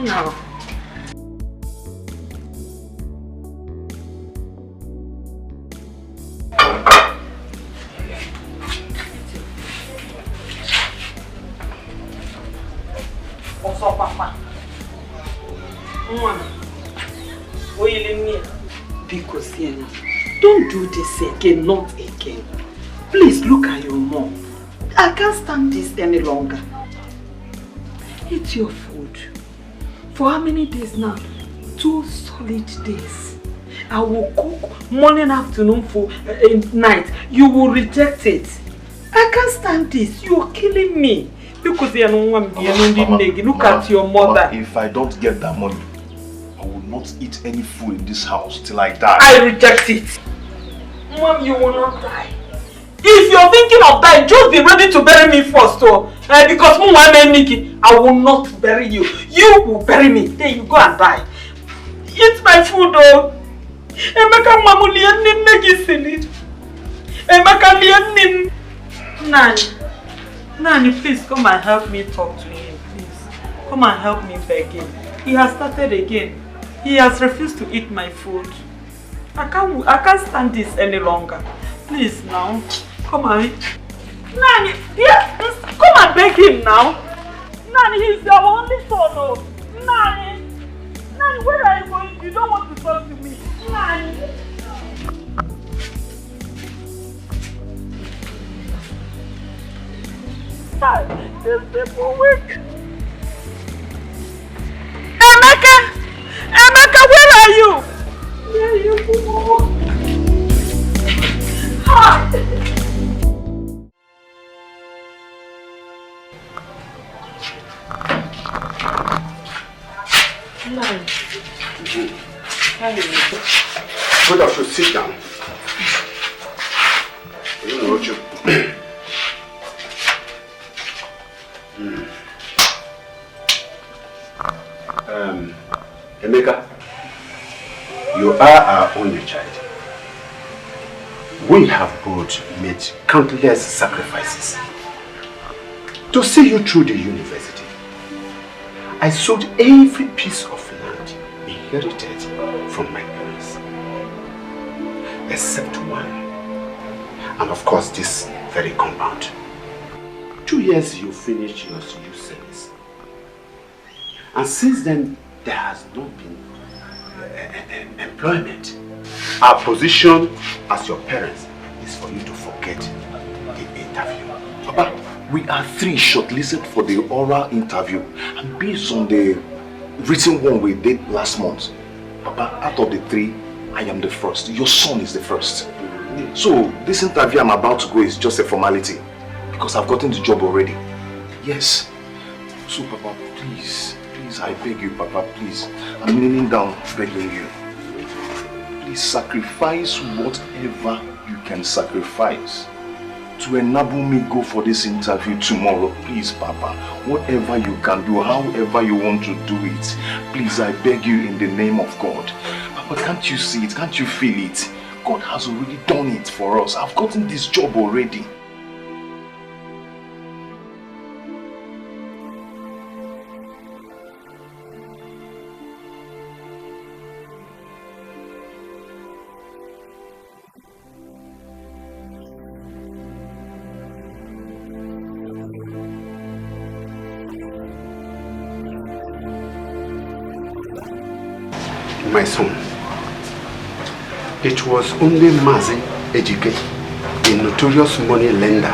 No. Also, Papa. Because don't do this again, not again. Please look at your mom. I can't stand this any longer. Eat your food. For how many days now? 2 solid days. I will cook morning, afternoon, for night. You will reject it. I can't stand this. You are killing me. Because you look at your mother. Mama, if I don't get that money, I will not eat any food in this house till I die. I reject it. Mom, you will not die. If you're thinking of dying, just be ready to bury me first. Because I will not bury you. You will bury me. Then you go and die. Eat my food, though. Emeka mamuli enin negisili. Emeka lienin. Nani, please come and help me talk to him, please. Come and help me beg him. He has started again. He has refused to eat my food. I can't stand this any longer. Please now, come and Nani, yes, come and beg him now. Nani, he's your only son. Oh. Nani, where are you going? You don't want to talk to me. Nani. These people weak. Emeka, where are you? Where are you? Hi. Good, I should sit down. You know what you... Emeka, you are our only child. We have both made countless sacrifices to see you through the university. I sold every piece of land inherited from my parents, except one, and of course this very compound. 2 years you finished your youth service, and since then there has not been employment. Our position as your parents is for you to forget the interview. Papa, we are 3 shortlisted for the oral interview, and based on the written one we did last month, Papa, out of the 3, I am the first. Your son is the first. So this interview I'm about to go is just a formality because I've gotten the job already. Yes. So Papa, please, I beg you, Papa, please. I'm kneeling down begging you. Please sacrifice whatever you can sacrifice to enable me go for this interview tomorrow. Please, Papa, whatever you can do, however you want to do it, please, I beg you in the name of God. Papa, can't you see it? Can't you feel it? God has already done it for us. I've gotten this job already. My son, it was only Mazi Ejike, a notorious money lender,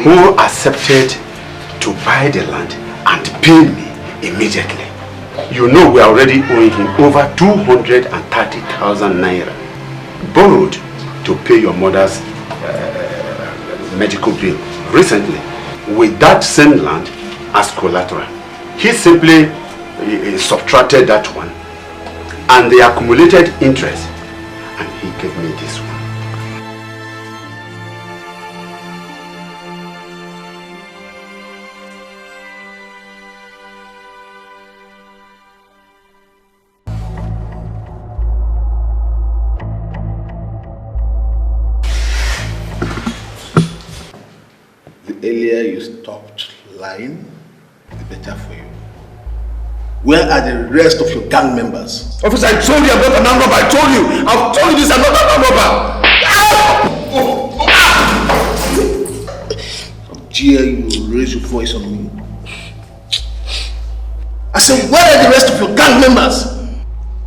who accepted to buy the land and pay me immediately. You know we are already owing him over 230,000 naira, borrowed to pay your mother's medical bill recently, with that same land as collateral. He simply subtracted that one and the accumulated interest, and he gave me this one. The earlier you stopped lying, the better for you. Where are the rest of your gang members? Officer, I told you I'm not an armed robber. I told you. I've told you this. I'm not an armed robber. How dare you raise your voice on me? I said, where are the rest of your gang members?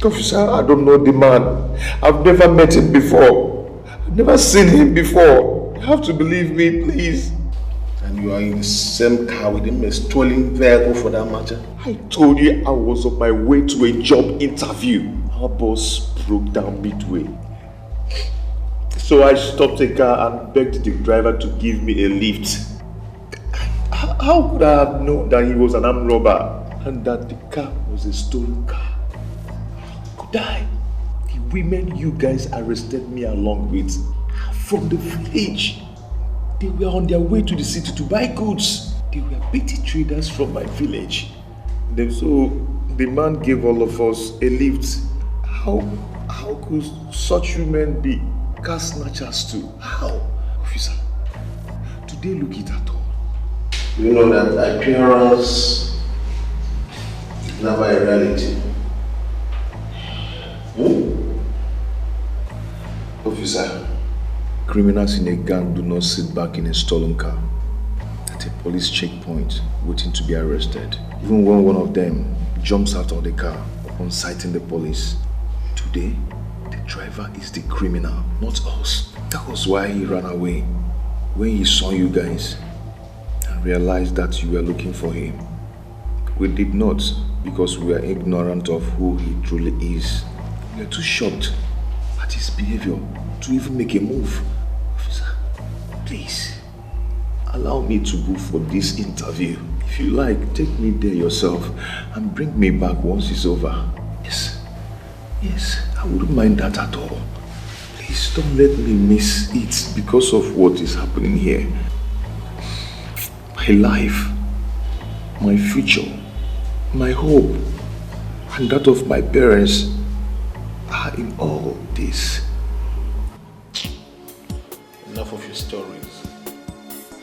Officer, I don't know the man. I've never met him before. I've never seen him before. You have to believe me, please. And you are in the same car with him, a stolen vehicle for that matter? I told you I was on my way to a job interview. Our boss broke down midway. So I stopped the car and begged the driver to give me a lift. How could I have known that he was an armed robber and that the car was a stolen car? How could I? The women you guys arrested me along with are from the village. They were on their way to the city to buy goods. They were petty traders from my village. Then so the man gave all of us a lift. How could such women be car snatchers too? How? Officer, do they look it at all? You know that appearance is never a reality. Officer, criminals in a gang do not sit back in a stolen car at a police checkpoint waiting to be arrested. Even when one of them jumps out of the car upon sighting the police. Today, the driver is the criminal, not us. That was why he ran away when he saw you guys and realized that you were looking for him. We did not, because we are ignorant of who he truly is. We are too shocked at his behavior to even make a move. Officer, please, allow me to go for this interview. If you like, take me there yourself and bring me back once it's over. Yes, I wouldn't mind that at all. Please don't let me miss it because of what is happening here. My life, my future, my hope, and that of my parents are in all this. Enough of your stories.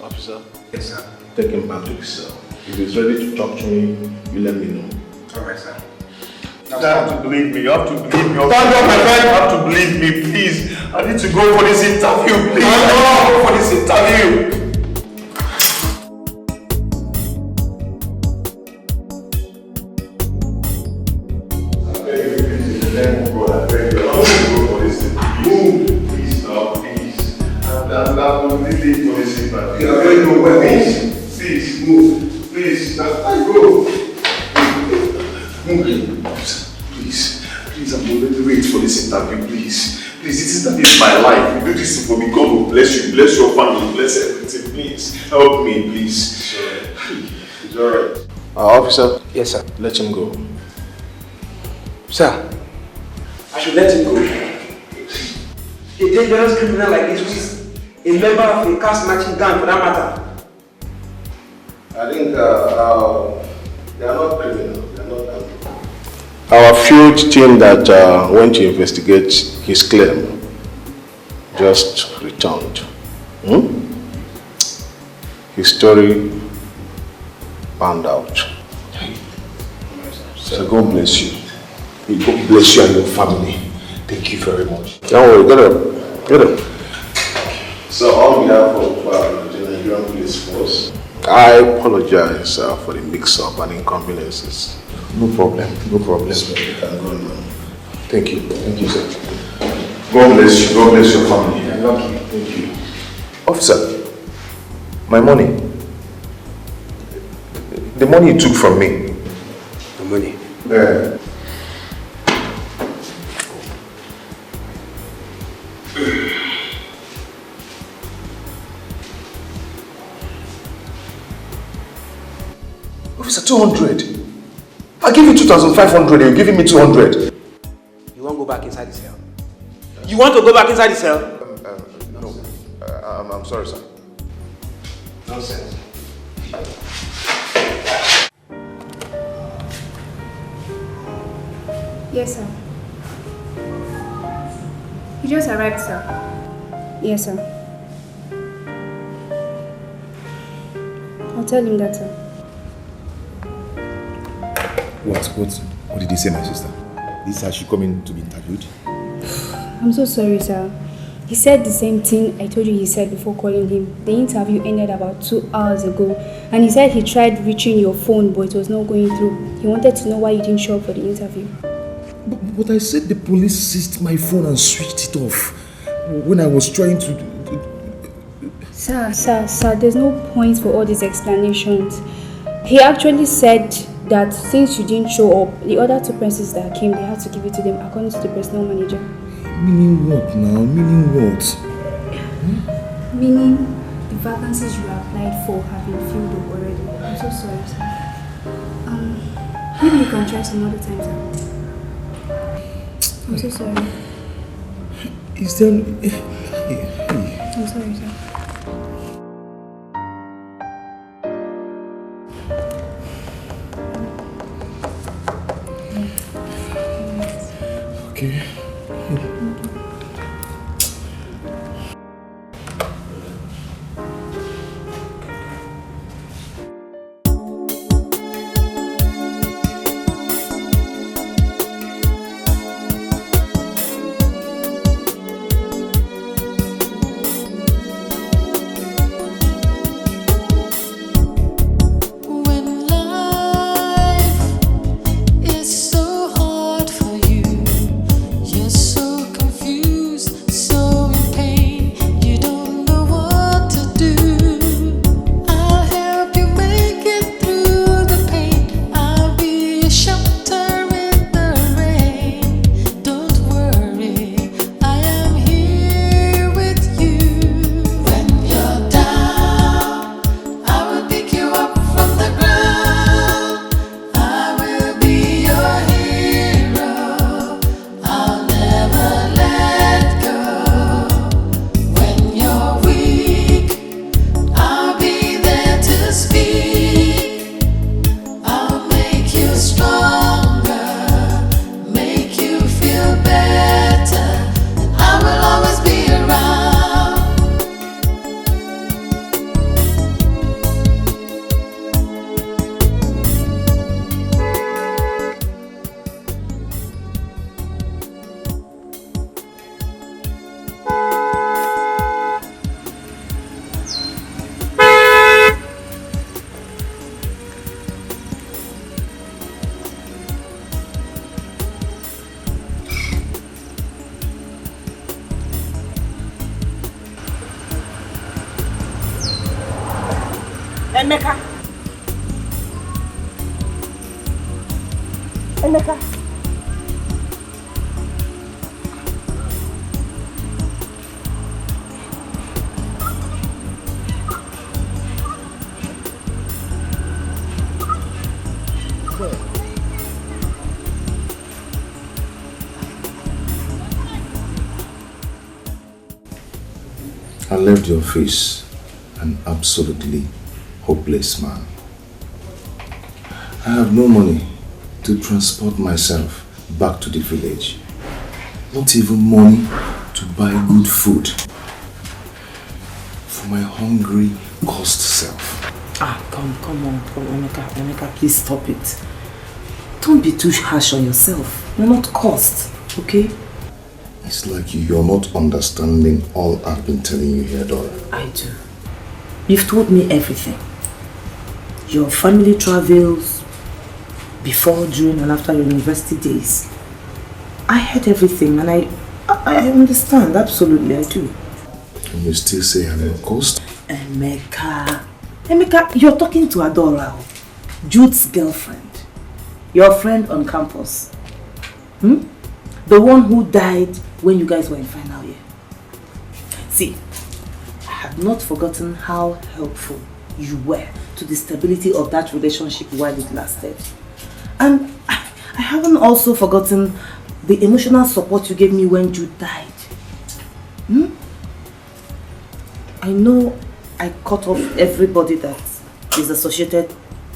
Officer? Yes, sir. Take him back to his cell. If he's ready to talk to me, you let me know. Alright, sir. You have to believe me. You have to believe me. Stand up, my friend. You have to believe me, please. I need to go for this interview, please. I need to go for this interview. My life, you do this for me. God will bless you, bless your family, bless everything. Please help me, please. It's alright. Officer? Yes, sir. Let him go. Sir, I should let him go. A dangerous criminal like this, who is a member of a car snatching gang for that matter. I think they are not criminal. They are not gang. Our field team that went to investigate his claim just returned. His story found out. So God bless you. May God bless you and your family. Thank you very much. Don't worry, get up. So on behalf of the Nigerian police force, I apologize for the mix-up and inconveniences. No problem, no problem. So you can go now. Thank you, sir. God bless you, God bless your family. I love you. Thank you. Officer, my money. The money you took from me. The money? Yeah. Officer, 200. I give you 2,500, you're giving me 200. You won't go back inside the cell? You want to go back inside the cell? No. I'm sorry, sir. Nonsense. Yes, sir. He just arrived, sir. Yes, sir. I'll tell him that, sir. What did he say, my sister? Is she coming to be interviewed? I'm so sorry, sir. He said the same thing I told you he said before calling him. The interview ended about 2 hours ago. And he said he tried reaching your phone, but it was not going through. He wanted to know why you didn't show up for the interview. But I said the police seized my phone and switched it off when I was trying to... Sir, there's no point for all these explanations. He actually said that since you didn't show up, the other 2 persons that came, they had to give it to them according to the personal manager. Meaning what now? Meaning what? Meaning the vacancies you applied for have been filled up already. I'm so sorry, sir. Maybe you can try some other time, sir. I'm so sorry. Is there... I'm sorry, sir. Okay. Emeka. Emeka. I left your face an absolutely hopeless man. I have no money to transport myself back to the village. Not even money to buy good food for my hungry, cursed self. Come on, Emeka, please stop it. Don't be too harsh on yourself. You're not cursed, okay? It's like you're not understanding all I've been telling you here, Dora. I do. You've told me everything. Your family travels, before, during and after your university days. I heard everything and I understand, absolutely I do. And you still say I'm not cursed? Emeka, you're talking to Adaora, Jude's girlfriend. Your friend on campus. The one who died when you guys were in final year. See, I have not forgotten how helpful you were to the stability of that relationship while it lasted. And I haven't also forgotten the emotional support you gave me when Jude died. I know I cut off everybody that is associated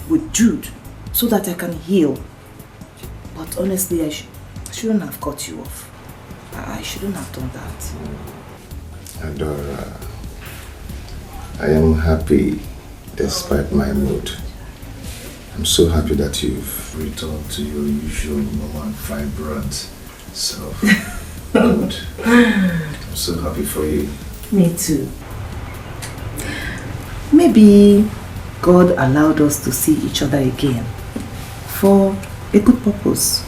with Jude so that I can heal. But honestly, I shouldn't have cut you off. I shouldn't have done that. Adaora, I am happy despite my mood. I'm so happy that you've returned to your usual normal and vibrant self. Good. I'm so happy for you. Me too. Maybe God allowed us to see each other again for a good purpose.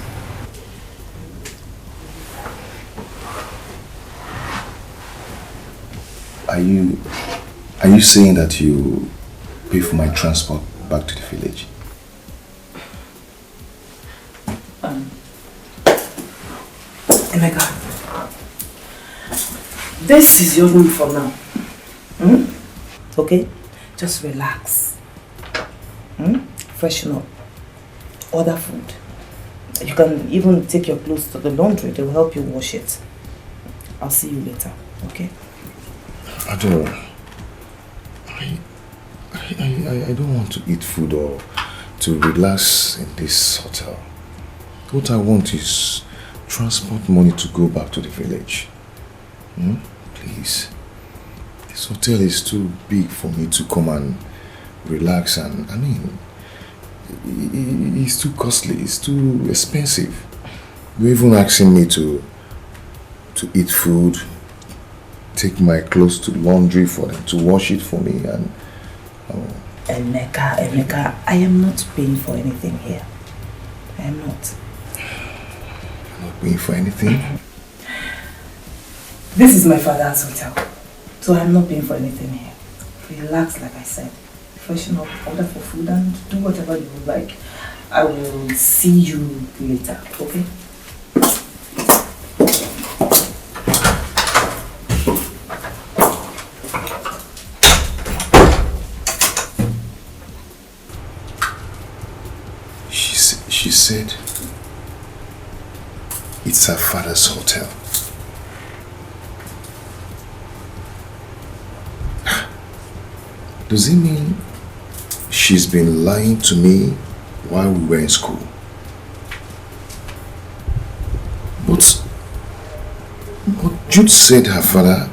Are you saying that you pay for my transport back to the village? Emeka, this is your room for now. Okay? Just relax. Freshen up. Order food. You can even take your clothes to the laundry. They will help you wash it. I'll see you later. Okay? Adaora, I don't want to eat food or to relax in this hotel. What I want is transport money to go back to the village. Please. This hotel is too big for me to come and relax, and I mean, it's too costly, it's too expensive. You're even asking me to eat food, take my clothes to laundry for them to wash it for me, and Emeka, I am not paying for anything here. I am not. You're not paying for anything? This is my father's hotel, so I'm not paying for anything here. Relax, like I said. Freshen up, order for food, and do whatever you would like. I will see you later, okay? She said it's her father's hotel. Does it mean she's been lying to me while we were in school? But Jude said her father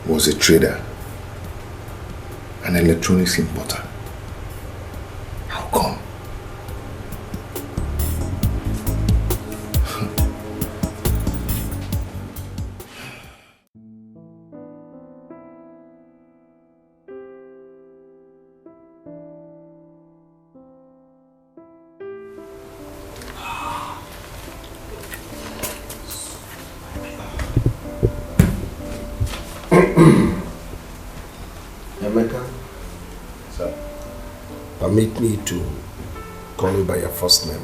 was a trader, an electronics importer. How come? Emeka, Sir? permit me to call you by your first name.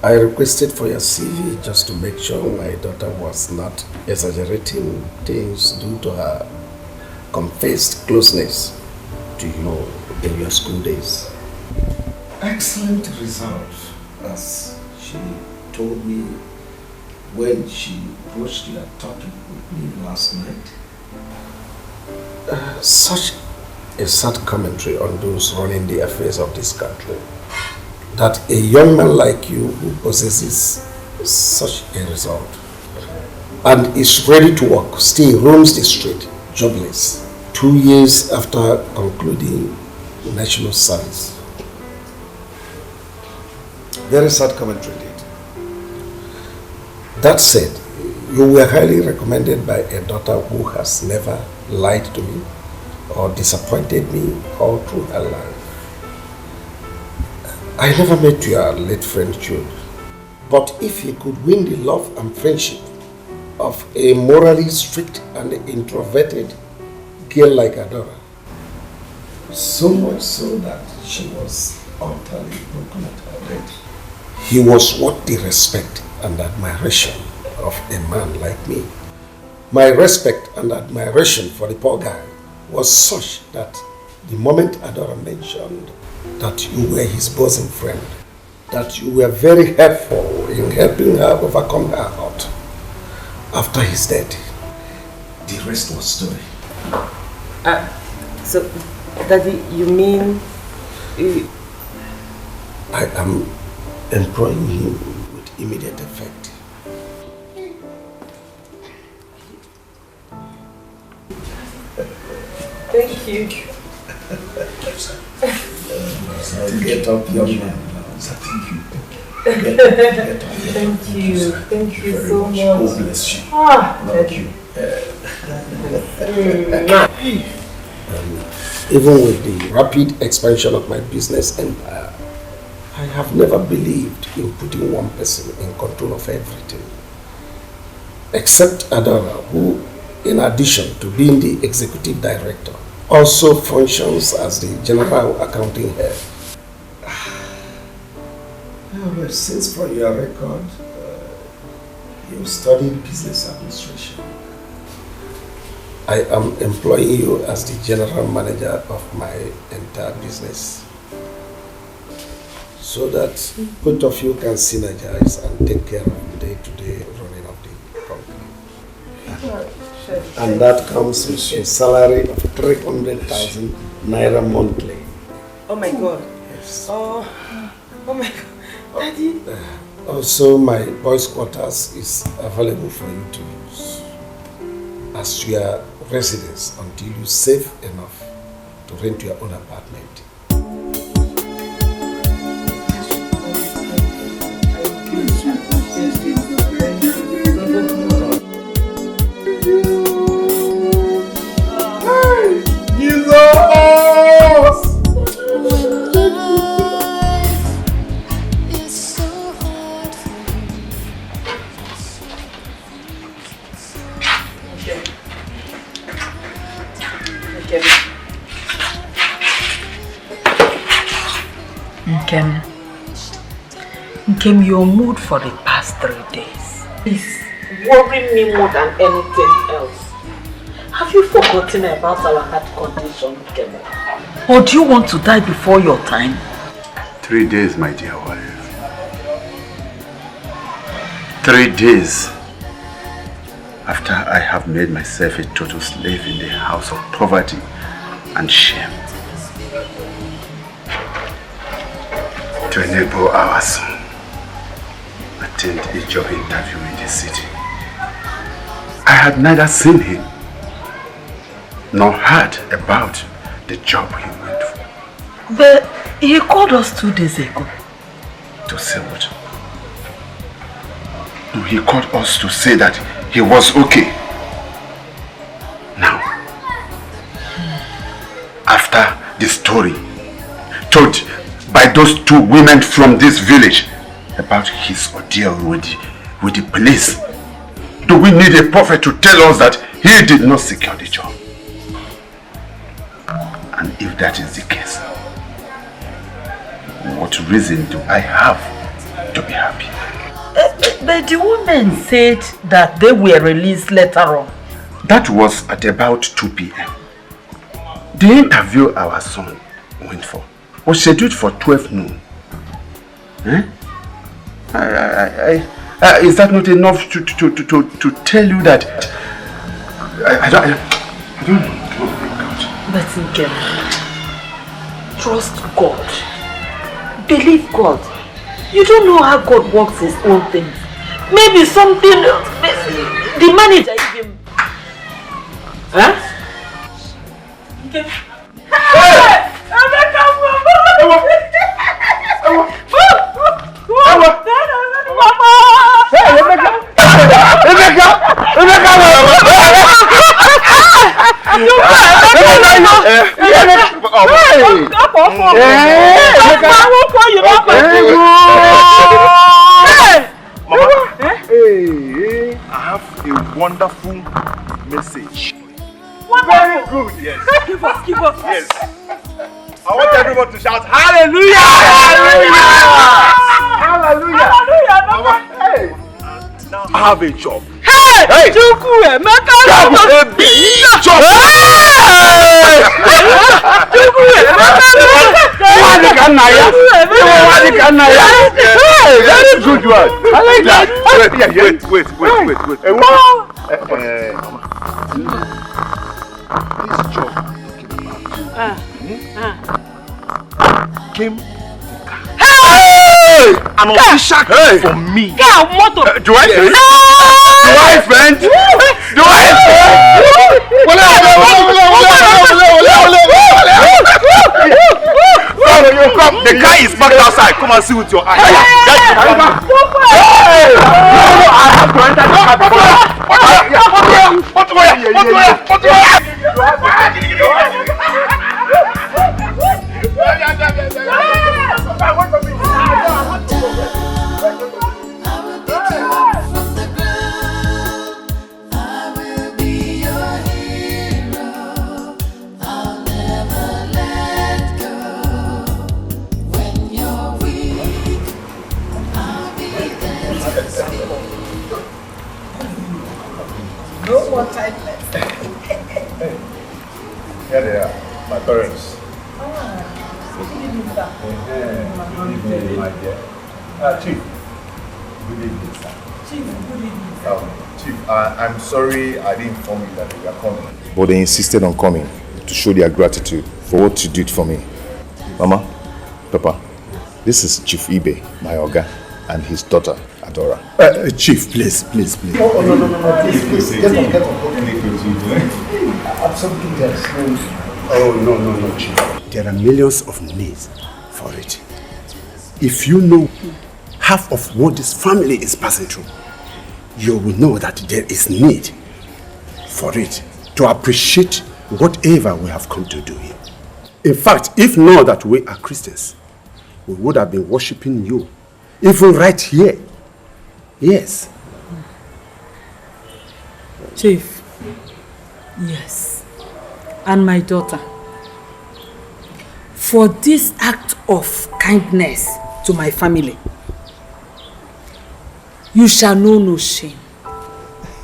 I requested for your CV just to make sure my daughter was not exaggerating things due to her confessed closeness to you in your school days. Excellent result, as she told me when she broached your topic with me last night. Such a sad commentary on those running the affairs of this country. That a young man like you who possesses such a result and is ready to work still roams the street jobless 2 years after concluding national service. Very sad commentary indeed. That said, you were highly recommended by a daughter who has never lied to me or disappointed me all through her life. I never met your late friend Jude, but if he could win the love and friendship of a morally strict and introverted girl like Adaora, so much so that she was utterly broken at her death, he was worth the respect and admiration of a man like me. My respect and admiration for the poor guy was such that the moment Adaora mentioned that you were his bosom friend, that you were very helpful in helping her overcome her hurt after his death, the rest was story. So, Daddy, you mean... I am employing him with immediate effect. Thank you. Get up, young man. Thank you. Thank you so much. God bless you. Thank you. Even with the rapid expansion of my business empire, I have never believed in putting one person in control of everything. Except Adaora, who, in addition to being the executive director, also functions as the general accounting head. Well, since for your record, you studied business administration, I am employing you as the general manager of my entire business, so that both of you can synergize and take care of the day-to-day running of the company. And that comes with a salary of 300,000 naira monthly. Oh my God. Yes. Oh my God. Daddy. Also, my boys' quarters is available for you to use as your residence until you save enough to rent your own apartment. Nkem, your mood for the past 3 days is worrying me more than anything else. Have you forgotten about our heart condition, Nkem? Or do you want to die before your time? 3 days, my dear wife. 3 days after I have made myself a total slave in the house of poverty and shame. To enable our son attend a job interview in the city. I had neither seen him nor heard about the job he went for. But he called us 2 days ago. To say what? No, he called us to say that he was okay. Now, after the story told by those 2 women from this village about his ordeal with the police, do we need a prophet to tell us that he did not secure the job? And if that is the case, what reason do I have to be happy? But the women said that they were released later on. That was at about 2 p.m. The interview our son went for was scheduled for 12 noon. Is that not enough to tell you that I don't know. But Nkem, trust God. Believe God. You don't know how God works his own things. Maybe something the manager even. Huh? Okay. Hey! Emeka, I have a wonderful message. Very good, yes. Give us. Yes. I want everyone to shout hallelujah! Hallelujah! Hey! Now I have a job. Hey! Chukwuemeka! A big job! Very good one. I like that. Wait. This job came an official for me. Do I friend? Do I friend? From Come. The guy is parked outside. Come and see with your eyes. I have to enter the car before. No more time left. Here they are, my parents. Good evening, sir. Good evening, my dear. Chief. Good evening, sir. Chief, good evening. Chief, I'm sorry I didn't inform you that they are coming. But they insisted on coming to show their gratitude for what you did for me. Mama, Papa, this is Chief Ibe, my Oga, and his daughter, Adaora. Chief, please. No, please. Get on. Absolutely, yes. Oh, no, Chief. There are millions of needs for it. If you know half of what this family is passing through, you will know that there is need for it to appreciate whatever we have come to do here. In fact, if not that we are Christians, we would have been worshipping you, even right here. Yes. Chief, yes, and my daughter, for this act of kindness to my family, you shall know no shame.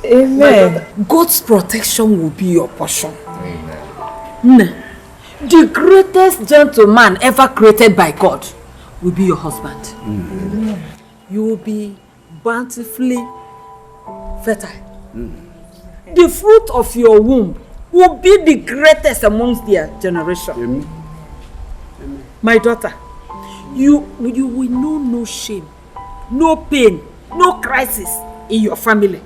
Amen. God's protection will be your portion. Amen. The greatest gentleman ever created by God will be your husband. Mm. You will be bountifully fertile. The fruit of your womb will be the greatest amongst their generation. Amen. My daughter, you will know no shame, no pain, no crisis in your family.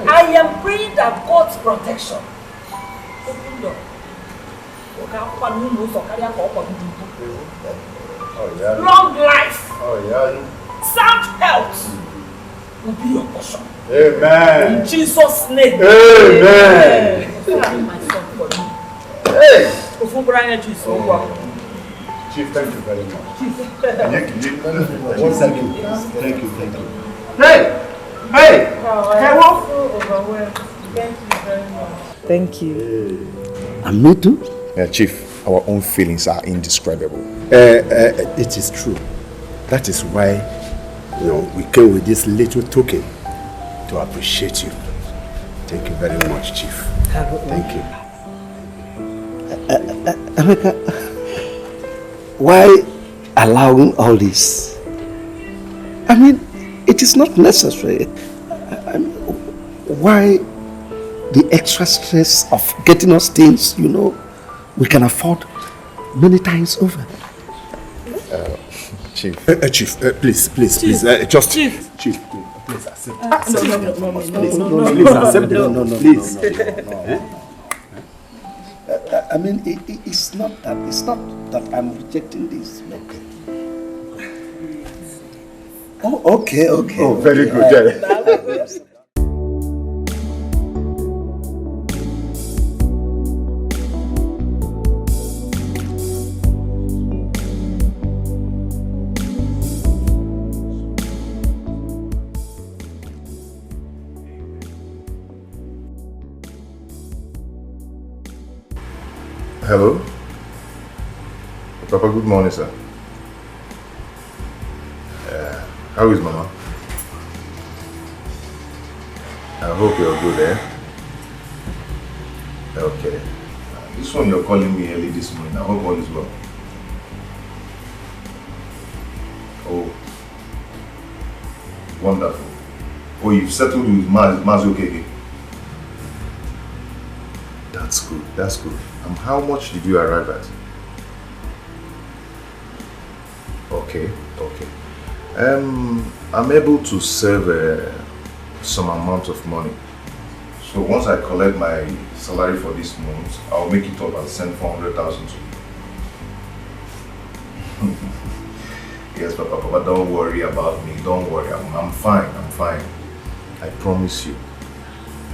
I am praying that God's protection open door. Long life, sound health will be your portion. Amen. In Jesus' name. Amen. My son for me. Hey. Chief, thank you very much. Thank you. Hey! I'm so overwhelmed. Thank you very much. Thank you. And me too? Yeah, Chief, our own feelings are indescribable. It is true. That is why, we came with this little token to appreciate you. Thank you very much, Chief. Thank you. Emeka, why allowing all this? I mean, it is not necessary. Why the extra stress of getting us things, we can afford many times over? Chief. Chief, please, just... Chief, please accept. Please accept it. Please. I mean, it's not that I'm rejecting this. Oh, okay. Oh, very good, Jerry. Hello? Papa, good morning, sir. How is Mama? I hope you're good, eh? Okay. This one you're calling me early this morning. I hope all is well. Oh. Wonderful. Oh, you've settled with Ukaeje. That's good. How much did you arrive at? Okay. I'm able to save some amount of money. So once I collect my salary for this month, I'll make it up and send 400,000 to you. yes, Papa. Papa, don't worry about me. Don't worry. I'm fine. I'm fine. I promise you,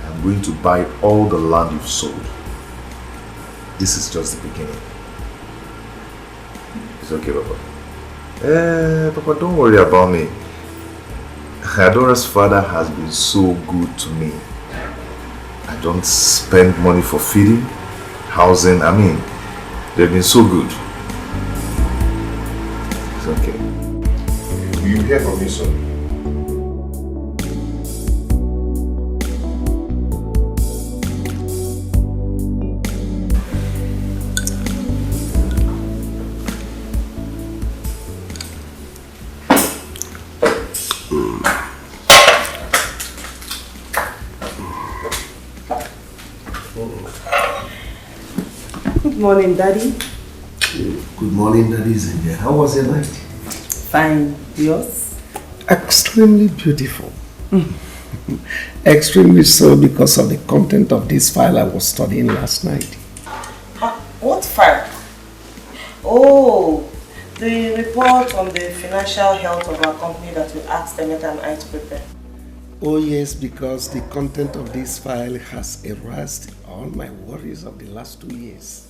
I'm going to buy all the land you've sold. This is just the beginning. It's okay, Papa. Papa, don't worry about me. Adora's father has been so good to me. I don't spend money for feeding, housing. I mean, they've been so good. It's okay. Will you hear from me soon? Good morning, Daddy. Good morning, Daddy Zinja. How was your night? Fine. Yours? Extremely beautiful. Extremely so because of the content of this file I was studying last night. What file? Oh, the report on the financial health of our company that you asked Emeka and I to prepare. Oh yes, because the content of this file has erased all my worries of the last 2 years.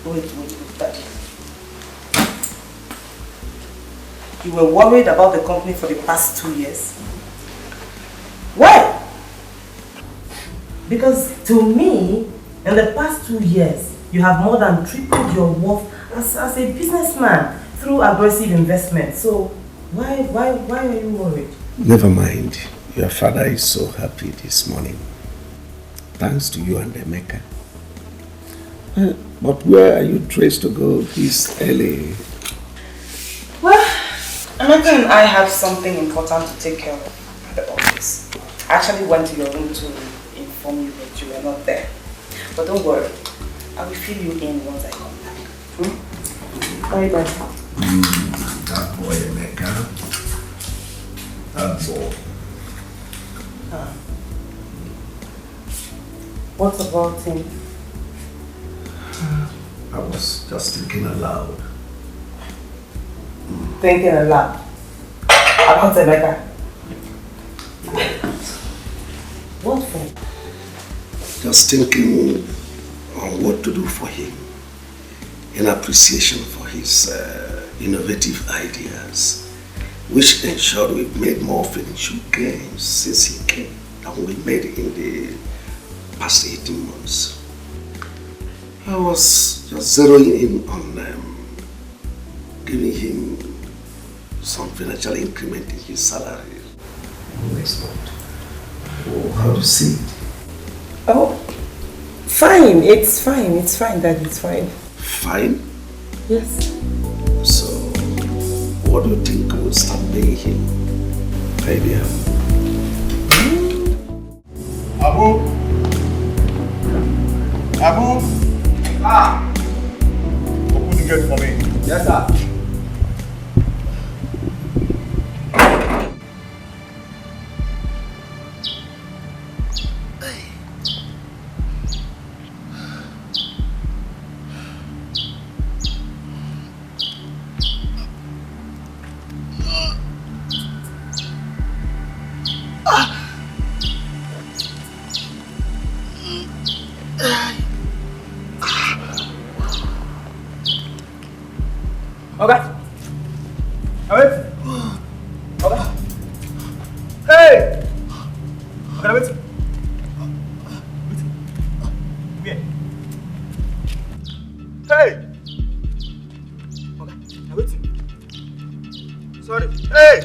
Wait, Daddy. You were worried about the company for the past 2 years? Why? Because to me, in the past 2 years, you have more than tripled your worth as a businessman through aggressive investment. So why are you worried? Never mind. Your father is so happy this morning. Thanks to you and Emeka. But where are you dressed to go this early? Well, Emeka and I have something important to take care of at the office. I actually went to your room to inform you that you were not there. But don't worry, I will fill you in once I come back. Bye, Dad. That boy Emeka. That boy. What about him? I was just thinking aloud. Thinking aloud? About Emeka? What for? Just thinking on what to do for him in appreciation for his innovative ideas, which ensured we've made more financial gains since he came than we made in the past 18 months. I was just zeroing in on giving him some financial increment in his salary next month. Oh, how do you see it? Oh, fine. It's fine, Dad. It's fine. Fine? Yes. So, what do you think will start paying him? Idea. Abu! Open the gate for me. Yes, sir. Okay. Wait. Okay. Hey! Okay, wait. Come here. Hey! Okay, wait. Sorry. Hey!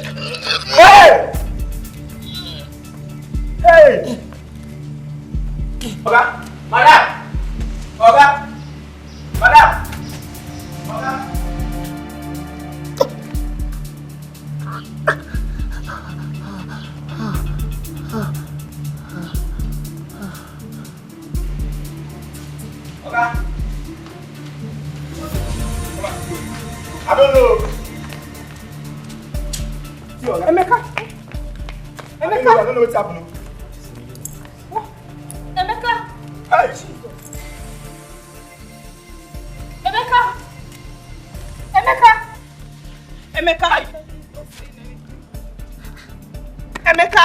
Hey! Hey! Okay. Madam! Okay. Madam! Okay. I don't know. Emeka! I don't know what's happening. What? Emeka! Hey! Emeka! Emeka! Emeka!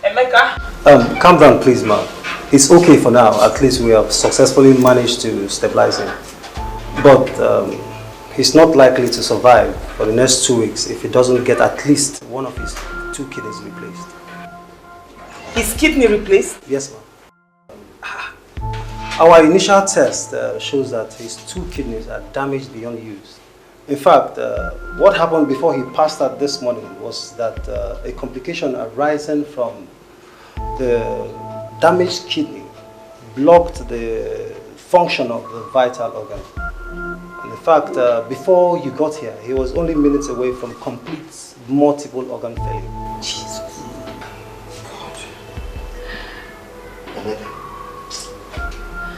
Emeka! Calm down, please, ma'am. It's okay for now. At least we have successfully managed to stabilize him. But he's not likely to survive for the next 2 weeks if he doesn't get at least one of his 2 kidneys replaced. His kidney replaced? Yes, ma'am. Our initial test shows that his 2 kidneys are damaged beyond use. In fact, what happened before he passed out this morning was that a complication arising from the damaged kidney blocked the function of the vital organ. And in fact, before you got here, he was only minutes away from complete multiple organ failure. Jesus.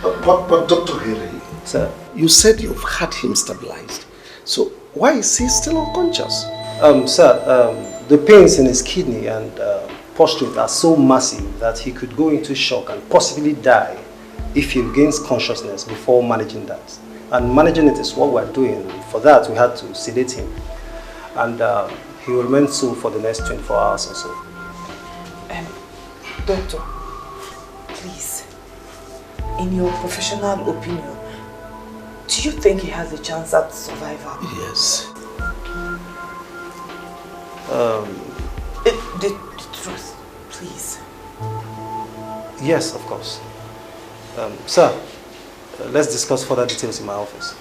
But Dr. Henry, Sir? You said you've had him stabilized. So why is he still unconscious? Sir, the pains in his kidney and prostate are so massive that he could go into shock and possibly die if he regains consciousness before managing that. And managing it is what we're doing. For that, we had to sedate him. And he will remain so for the next 24 hours or so. Doctor, please, in your professional opinion, do you think he has a chance at survival? Yes. The truth, please. Yes, of course. Sir, let's discuss further details in my office.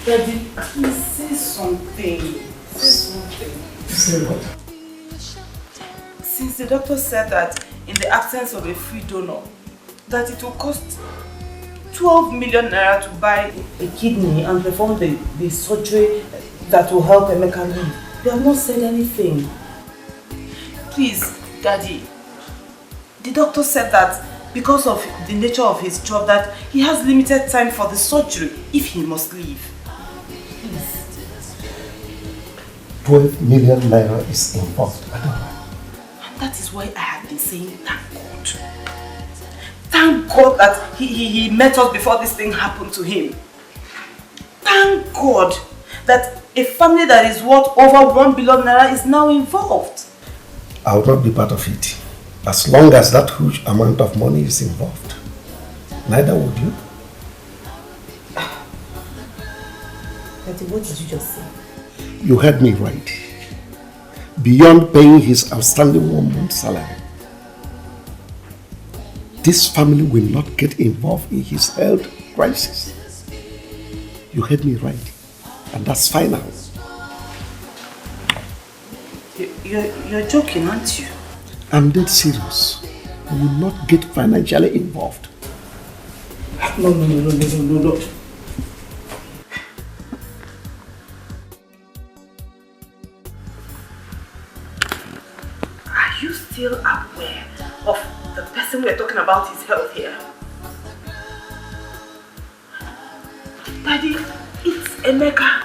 Daddy, please say something. Say something. Say what? Since the doctor said that in the absence of a free donor, that it will cost 12 million naira to buy a kidney and perform the surgery that will help Emeka live. They have not said anything. Please, Daddy, the doctor said that because of the nature of his job that he has limited time for the surgery if he must leave. 12 million naira is involved, Adaora. And that is why I have been saying thank God. Thank God that he met us before this thing happened to him. Thank God that a family that is worth over 1 billion naira is now involved. I will not be part of it. As long as that huge amount of money is involved. Neither would you. Daddy, what did you just say? You heard me right. Beyond paying his outstanding 1 month's salary, this family will not get involved in his health crisis. You heard me right. And that's final. You're joking, aren't you? I'm dead serious. We will not get financially involved. No. Are you still aware of the person we're talking about, his health here? Daddy, it's Emeka.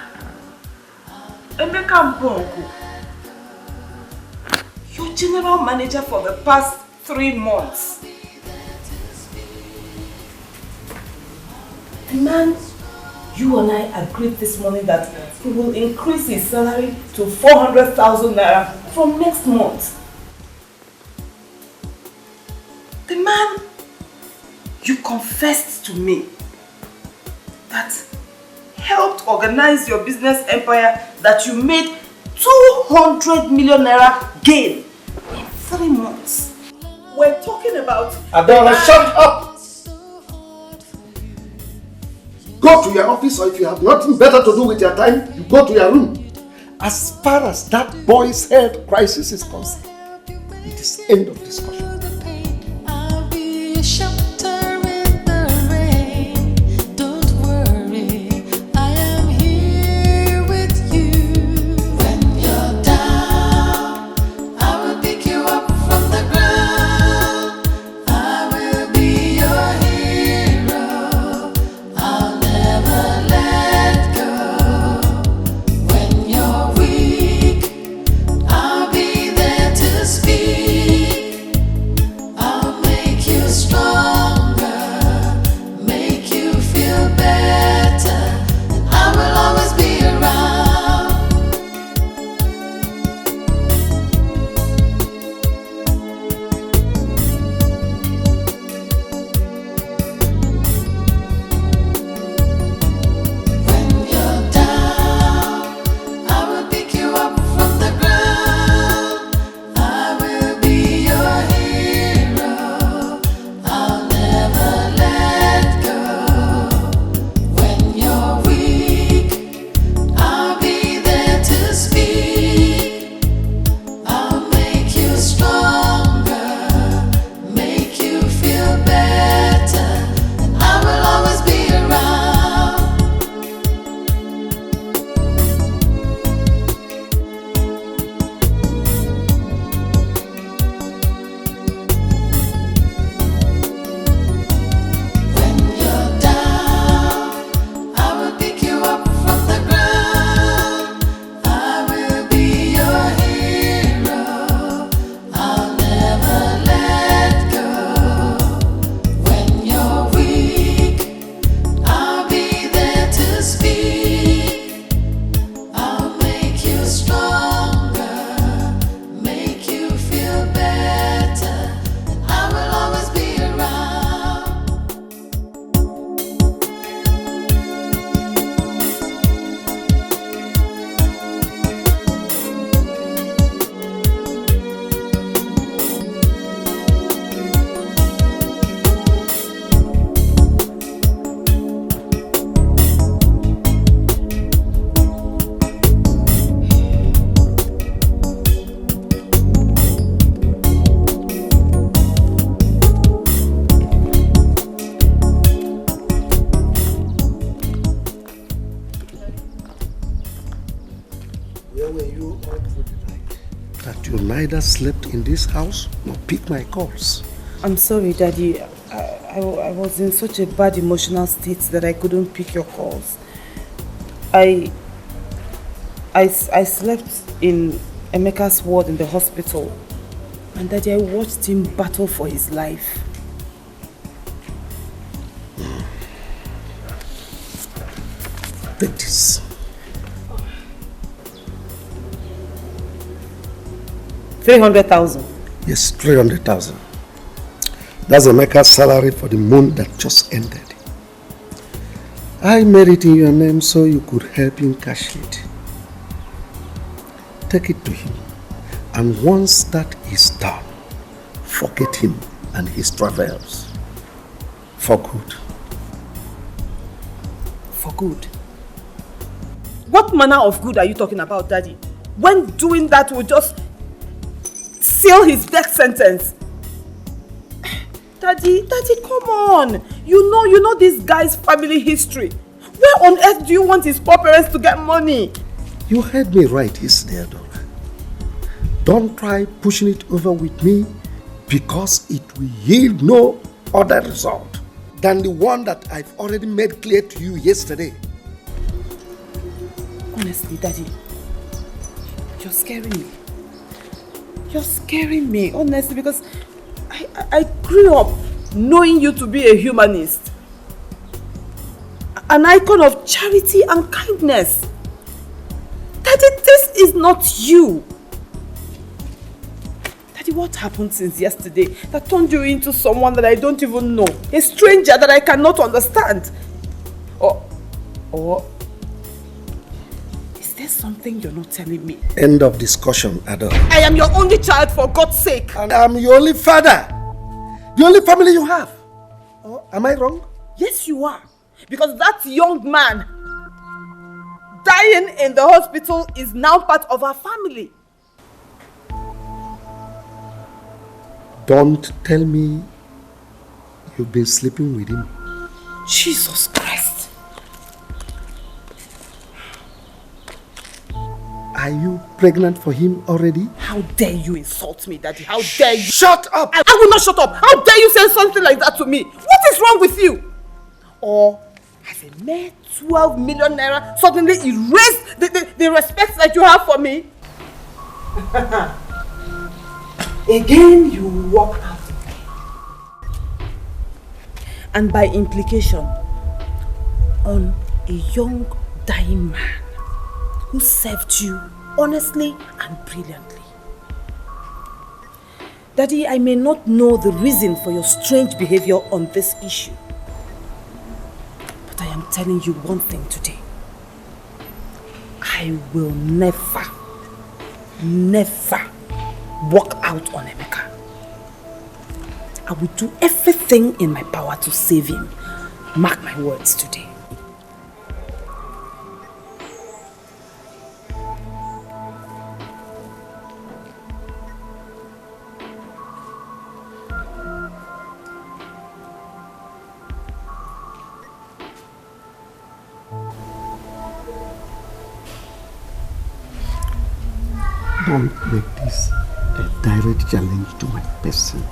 Emeka Mbongo. Your general manager for the past 3 months. The man you and I agreed this morning that he will increase his salary to 400,000 naira from next month. The man you confessed to me that helped organize your business empire that you made 200 million naira gain in 3 months. We're talking about... Adaora, shut up! Go to your office, or if you have nothing better to do with your time, you go to your room. As far as that boy's health crisis is concerned, it is end of discussion. neither slept in this house nor picked my calls. I'm sorry, Daddy. I was in such a bad emotional state that I couldn't pick your calls. I slept in Emeka's ward in the hospital. And Daddy, I watched him battle for his life. Take this. 300,000. Yes, 300,000. That's Emeka's salary for the month that just ended. I made it in your name so you could help him cash it. Take it to him. And once that is done, forget him and his travels. For good. For good? What manner of good are you talking about, Daddy? When doing that will just seal his death sentence. Daddy, come on. You know this guy's family history. Where on earth do you want his poor parents to get money? You heard me right, his dear daughter. Don't try pushing it over with me because it will yield no other result than the one that I've already made clear to you yesterday. Honestly, Daddy, you're scaring me. You're scaring me, honestly, because I grew up knowing you to be a humanist. An icon of charity and kindness. Daddy, this is not you. Daddy, what happened since yesterday that turned you into someone that I don't even know? A stranger that I cannot understand? Or is there something you're not telling me? End of discussion, Adaora. I am your only child, for God's sake. And I'm your only father. The only family you have. Oh, am I wrong? Yes, you are. Because that young man dying in the hospital is now part of our family. Don't tell me you've been sleeping with him. Jesus Christ. Are you pregnant for him already? How dare you insult me, Daddy? How dare you? Shut up! I will not shut up. How dare you say something like that to me? What is wrong with you? Or has a mere 12 million naira suddenly erased the respect that you have for me? Again, you walk out. And by implication, on a young dying man who served you honestly and brilliantly. Daddy, I may not know the reason for your strange behavior on this issue, but I am telling you one thing today. I will never walk out on Emeka. I will do everything in my power to save him. Mark my words today. Don't make this a direct challenge to my person.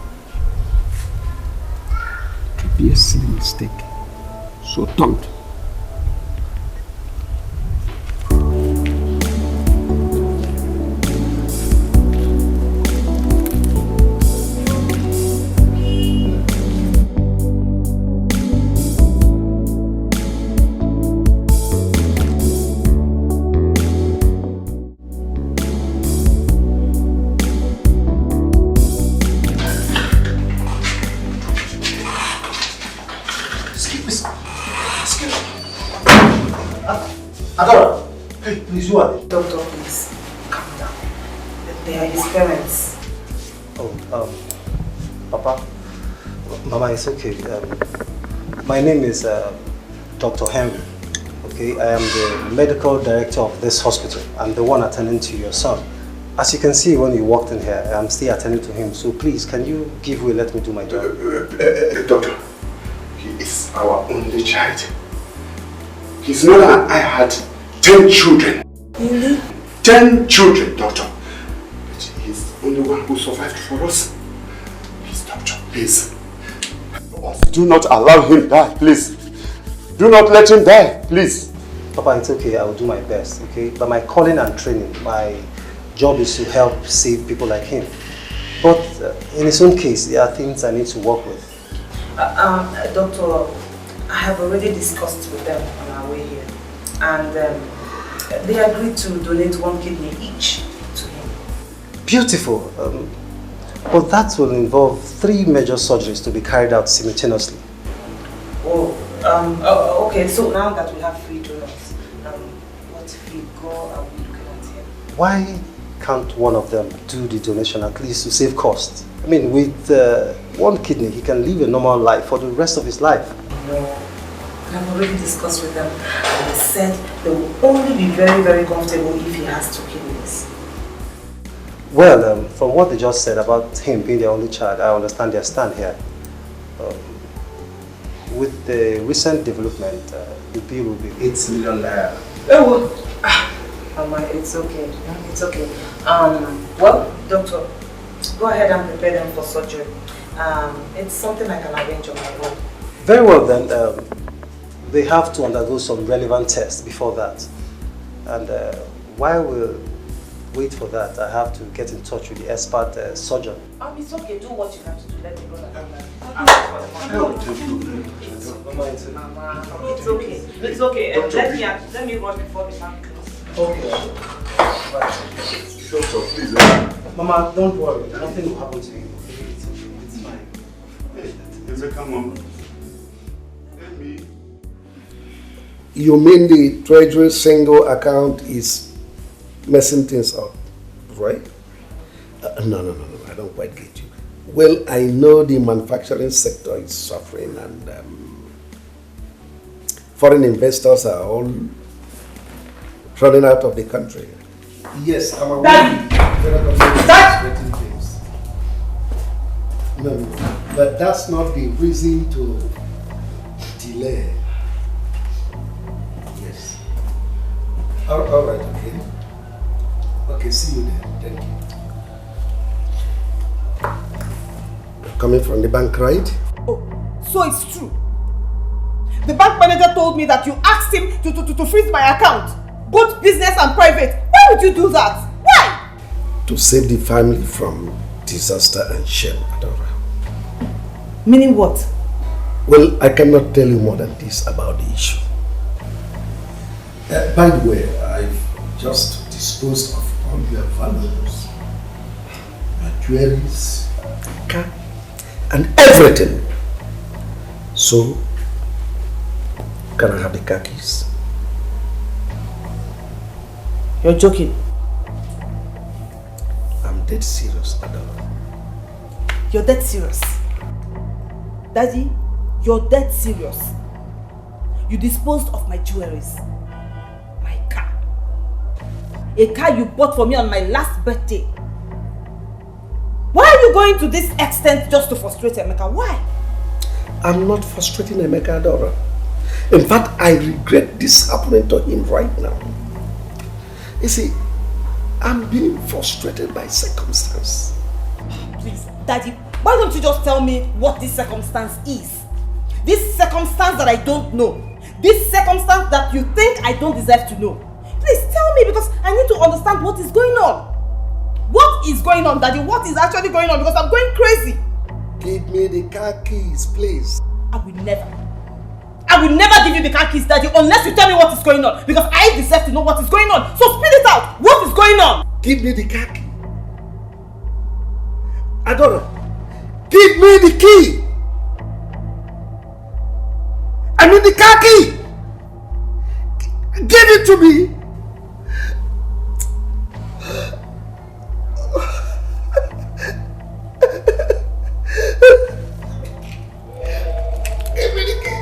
It will be a silly mistake. So don't. Adaora, hey, please, who are they? Doctor, please, calm down. They are his parents. Oh, Papa, Mama, it's okay. My name is Dr. Henry. Okay, I am the medical director of this hospital. I'm the one attending to your son. As you can see, when you walked in here, I'm still attending to him. So please, can you give way, let me do my job? Doctor, he is our only child. His mother and I had 10 children. Really? 10 children, doctor. But he's the only one who survived for us. Please, doctor, please. Do not allow him die, please. Do not let him die, please. Papa, it's okay. I will do my best, okay? But my calling and training, my job is to help save people like him. But in his own case, there are things I need to work with. Doctor, I have already discussed with them on our way here. And they agreed to donate 1 kidney each to him. Beautiful. But that will involve 3 major surgeries to be carried out simultaneously. Oh, okay. So now that we have 3 donors, what figure are we looking at here? Why can't one of them do the donation at least to save costs? I mean, with 1 kidney, he can live a normal life for the rest of his life. No. I've already discussed with them, and they said they will only be very, very comfortable if he has 2 kidneys. Well, from what they just said about him being their only child, I understand their stand here. With the recent development, the bill will be 8 million naira. Mama, it's okay. It's okay. Well, doctor, go ahead and prepare them for surgery. It's something I can arrange on my own. Very well then. They have to undergo some relevant tests before that. And while we'll wait for that, I have to get in touch with the expert surgeon. It's okay. Do what you have to do. Let me go now. Mama, it's okay. It's okay. Let me rush before the bank closes. Okay. Doctor, please. Mama, don't worry. Nothing will happen to you. It's fine. Emeka, Mama. You mean the treasury single account is messing things up, right? No, I don't quite get you. Well, I know the manufacturing sector is suffering and foreign investors are all running out of the country. Yes, I'm aware. Daddy! Stop! No. But that's not the reason to delay. Yes. All right, okay. Okay, see you then. Thank you. You're coming from the bank, right? Oh, so it's true. The bank manager told me that you asked him to freeze my account, both business and private. Why would you do that? Why? To save the family from disaster and shame, Adaora. Meaning what? Well, I cannot tell you more than this about the issue. By the way, I've just disposed of all your valuables, your jewelries, car, and everything. So, can I have the car keys? You're joking. I'm dead serious, Adaora. You're dead serious. Daddy, you're dead serious. You disposed of my jewelries. My car. A car you bought for me on my last birthday. Why are you going to this extent just to frustrate Emeka? Why? I'm not frustrating Emeka, Adaora. In fact, I regret this happening to him right now. You see, I'm being frustrated by circumstance. Please, Daddy, why don't you just tell me what this circumstance is? This circumstance that I don't know. This circumstance that you think I don't deserve to know. Please tell me, because I need to understand what is going on. What is going on, Daddy? What is actually going on? Because I'm going crazy. Give me the car keys, please. I will never give you the car keys, Daddy, unless you tell me what is going on. Because I deserve to know what is going on. So spit it out. What is going on? Give me the car key. Adaora, give me the key. I mean the car key. Give it to me. Give me the key.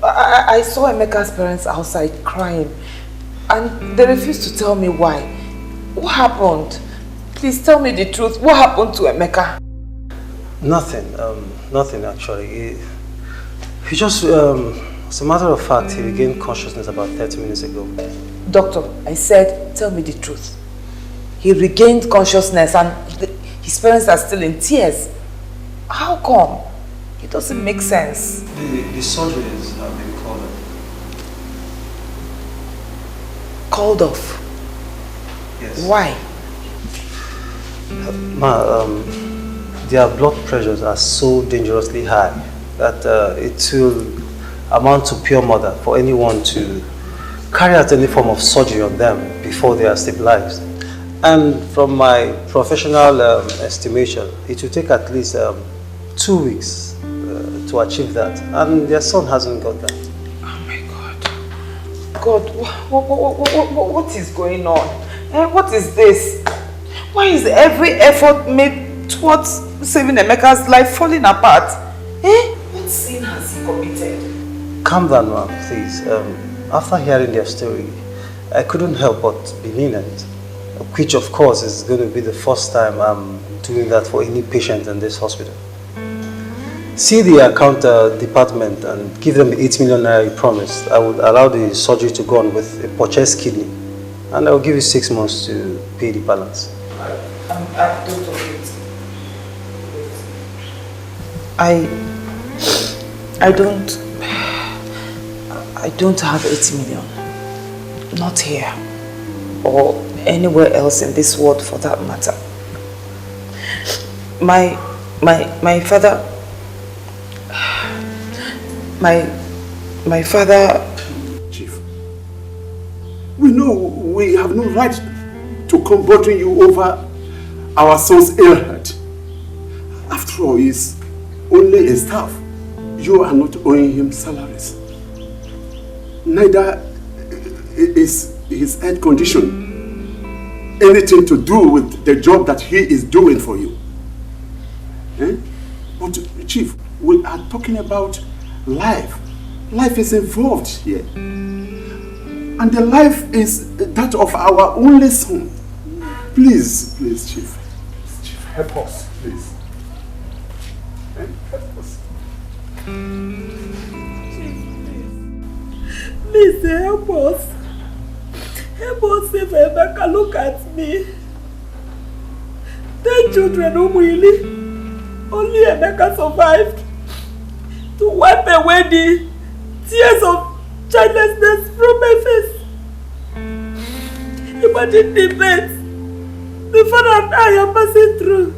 I saw Emeka's parents outside crying, and they refused to tell me why. What happened? Please tell me the truth. What happened to Emeka? Nothing. Nothing actually. He just, as a matter of fact, he regained consciousness about 30 minutes ago. Doctor, I said, tell me the truth. He regained consciousness and his parents are still in tears. How come? It doesn't make sense. The surgeries have been called off. Called off? Yes. Why? Their blood pressures are so dangerously high that it will amount to pure murder for anyone to carry out any form of surgery on them before they are stabilized. And from my professional estimation, it will take at least 2 weeks to achieve that, and their son hasn't got that. Oh my God. God, what is going on? What is this? Why is every effort made towards saving Emeka's life falling apart? What sin has he committed? Calm down, ma'am, please. After hearing their story, I couldn't help but be lenient, which of course is going to be the first time I'm doing that for any patient in this hospital. See the account department and give them the 8 million naira you promised. I would allow the surgery to go on with a purchased kidney, and I will give you 6 months to pay the balance. I don't have 8 million. Not here. Or anywhere else in this world for that matter. My father... My father... Chief, we know we have no right to come bothering you over our son's ill health. After all, he's only a staff. You are not owing him salaries. Neither is his health condition anything to do with the job that he is doing for you. But Chief, we are talking about Life is involved here. And the life is that of our only son. Please, Chief. Chief, help us, please. Help us. Please help us. Help us save Emeka. Look at me. 10 children, really. Only Emeka survived. To wipe away the tears of childlessness from my face. Imagine the events the father and I are passing through.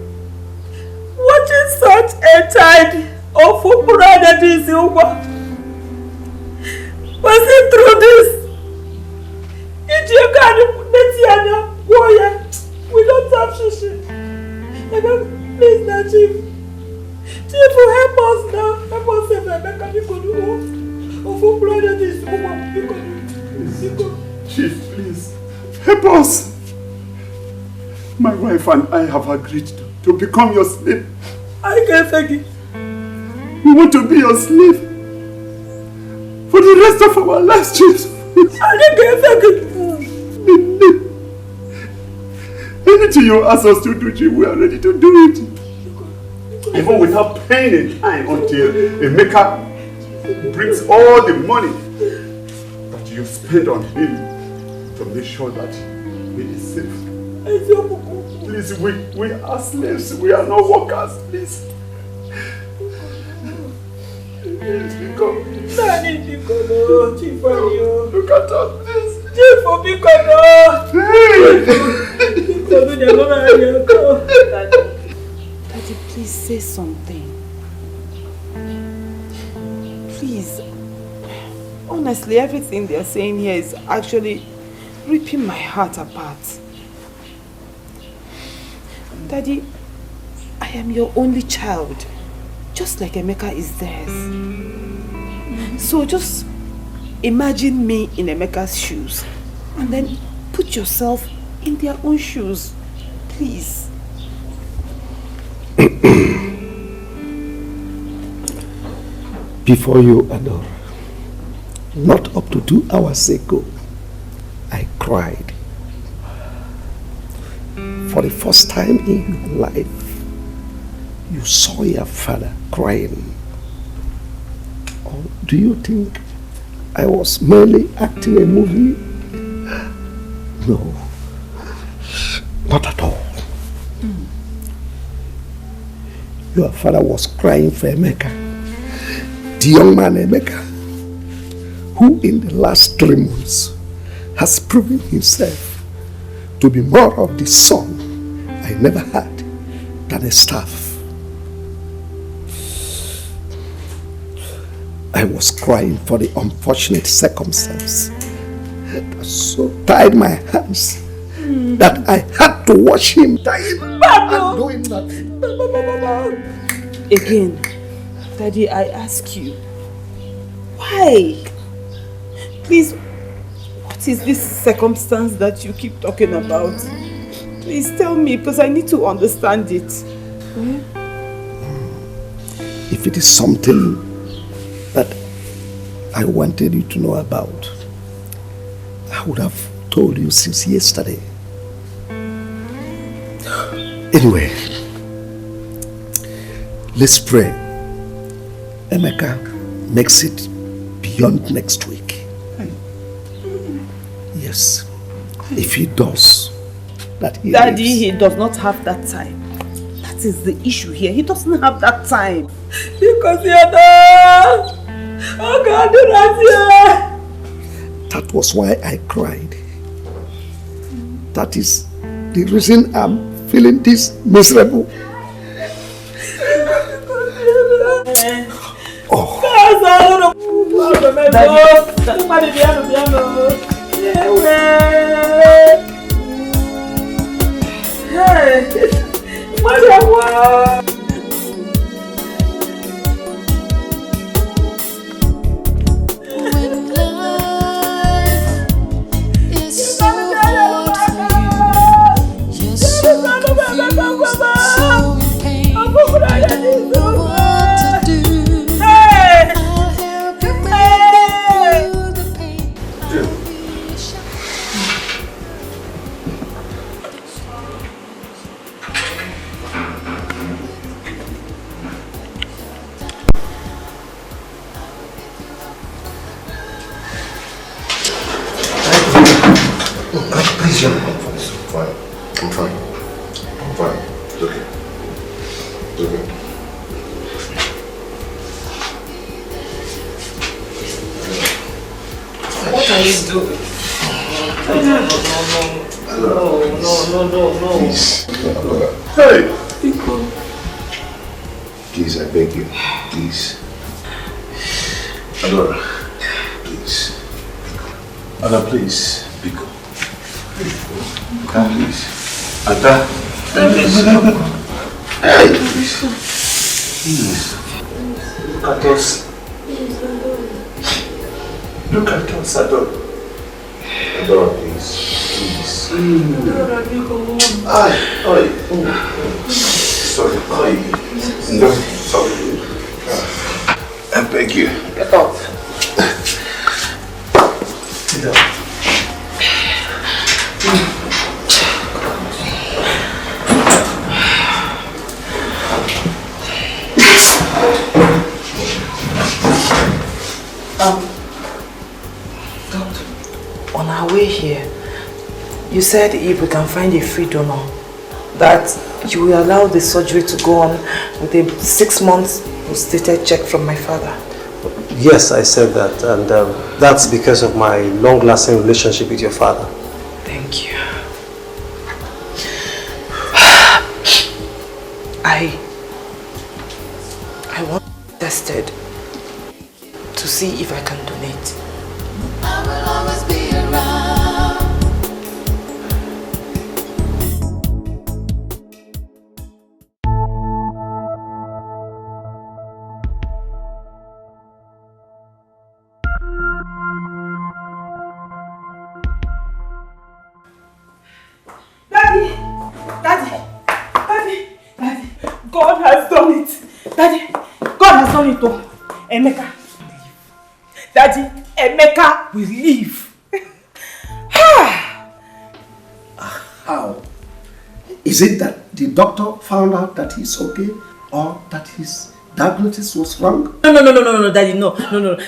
Watching such a child of portrays passing through this. We don't have shishi. Please now, Chief. Chief, help us now. Help us save Emeka. Chief, please. Help us. My wife and I have agreed to become your slave. I can't take it. We want to be your slave for the rest of our lives, Chief. I can't take it. Anything you ask us to do, Chief, we are ready to do it. Even without paying in time until Emeka brings all the money that you spend on him to make sure that he is safe. Please, we are slaves. We are not workers. Please. Please, look at us, please. Daddy, please say something. Please. Honestly, everything they're saying here is actually ripping my heart apart. Daddy, I am your only child, just like Emeka is theirs. So just imagine me in Emeka's shoes and then put yourself in their own shoes, please. Before you, Adaora, not up to 2 hours ago, I cried. For the first time in your life, you saw your father crying. Or do you think I was merely acting a movie? No, not at all. Your father was crying for Emeka, the young man Emeka, who in the last 3 months has proven himself to be more of the son I never had than a staff. I was crying for the unfortunate circumstance that so tied my hands that I had to watch him dying and doing nothing. Again, Daddy, I ask you, why? Please, what is this circumstance that you keep talking about? Please tell me, because I need to understand it. If it is something that I wanted you to know about, I would have told you since yesterday. Anyway, let's pray Emeka makes it beyond next week. Yes, if he does, that he Daddy, lives. he does not have that time. That is the issue here. He doesn't have that time. Because you're there. Oh God, you're not here. That was why I cried. That is the reason I'm feeling this miserable. Oh. decision. I'm fine. I'm fine. I'm fine. It's okay. It's okay. What are you doing? No. Please. Hey! Please, I beg you. Please. Adaora. Please. Ada, please. Biko. Come, please. Ada. Hey, please. Please. Look at us. Look at us, Adaora. Adaora, please. Please. Sorry. No, sorry. I beg you. Get out. Sit down. Doctor, on our way here, you said if we can find a free donor, that you will allow the surgery to go on with a 6 months stated check from my father. Yes, I said that, and that's because of my long-lasting relationship with your father. Thank you. I want tested to see if I can donate. I will always be around. Daddy, God has done it. Daddy, God has done it all. Emeka will leave. Daddy, Emeka will leave. How? Is it that the doctor found out that he's okay or that his diagnosis was wrong? No, Daddy, no.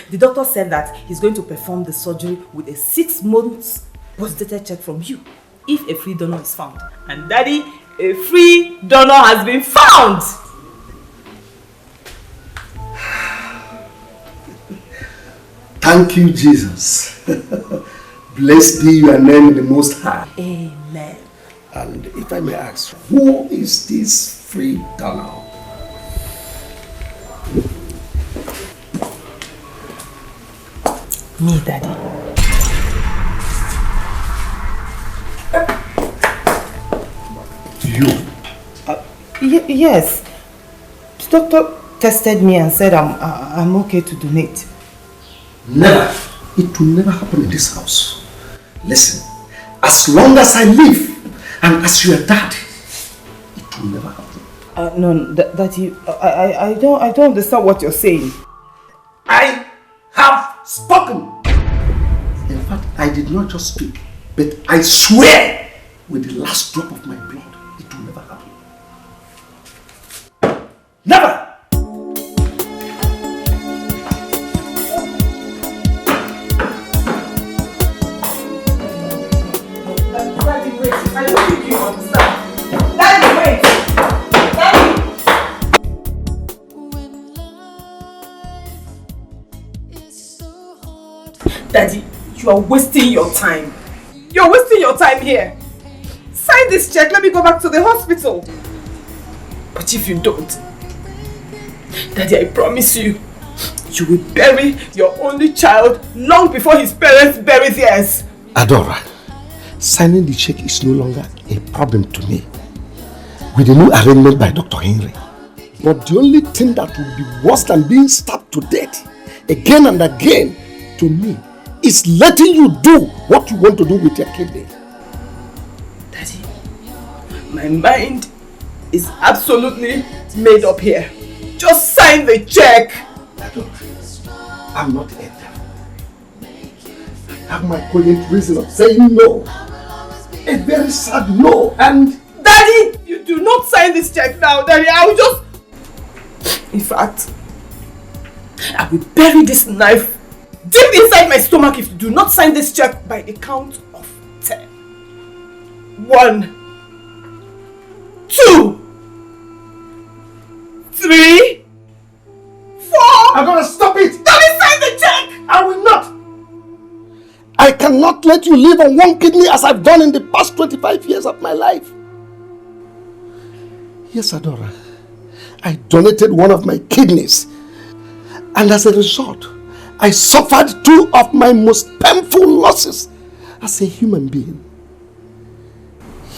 The doctor said that he's going to perform the surgery with a 6 months post-dated check from you if a free donor is found. And Daddy, a free donor has been found! Thank you, Jesus. Blessed be your name in the Most High. Amen. And if I may ask, who is this free donor? Me, Daddy. You? Yes. The doctor tested me and said I'm okay to donate. Never. It will never happen in this house. Listen, as long as I live and as your dad, it will never happen. No, Daddy, I don't understand what you're saying. I have spoken. In fact, I did not just speak, but I swear with the last drop of my blood, it will never happen. Never! Daddy, wait. I don't think you understand. Daddy, wait. Daddy, you are wasting your time. You're wasting your time here. Sign this check, let me go back to the hospital. But if you don't, Daddy, I promise you, you will bury your only child long before his parents bury theirs. Adaora, signing the check is no longer a problem to me with the new arrangement by Dr. Henry. But the only thing that will be worse than being stabbed to death again and again to me is letting you do what you want to do with your kidney. Daddy, my mind is absolutely made up here. Just sign the check. Adaora, I'm not a devil. I have my cogent reason of saying no. A very sad no, and... Daddy, you do not sign this check now, Daddy. I will just... In fact, I will bury this knife deep inside my stomach if you do not sign this check by the count of 10. 1, 2, 3, 4. I'm gonna stop it! Let me sign the check! I will not! I cannot let you live on one kidney as I've done in the past 25 years of my life. Yes, Adaora, I donated one of my kidneys, and as a result, I suffered 2 of my most painful losses as a human being.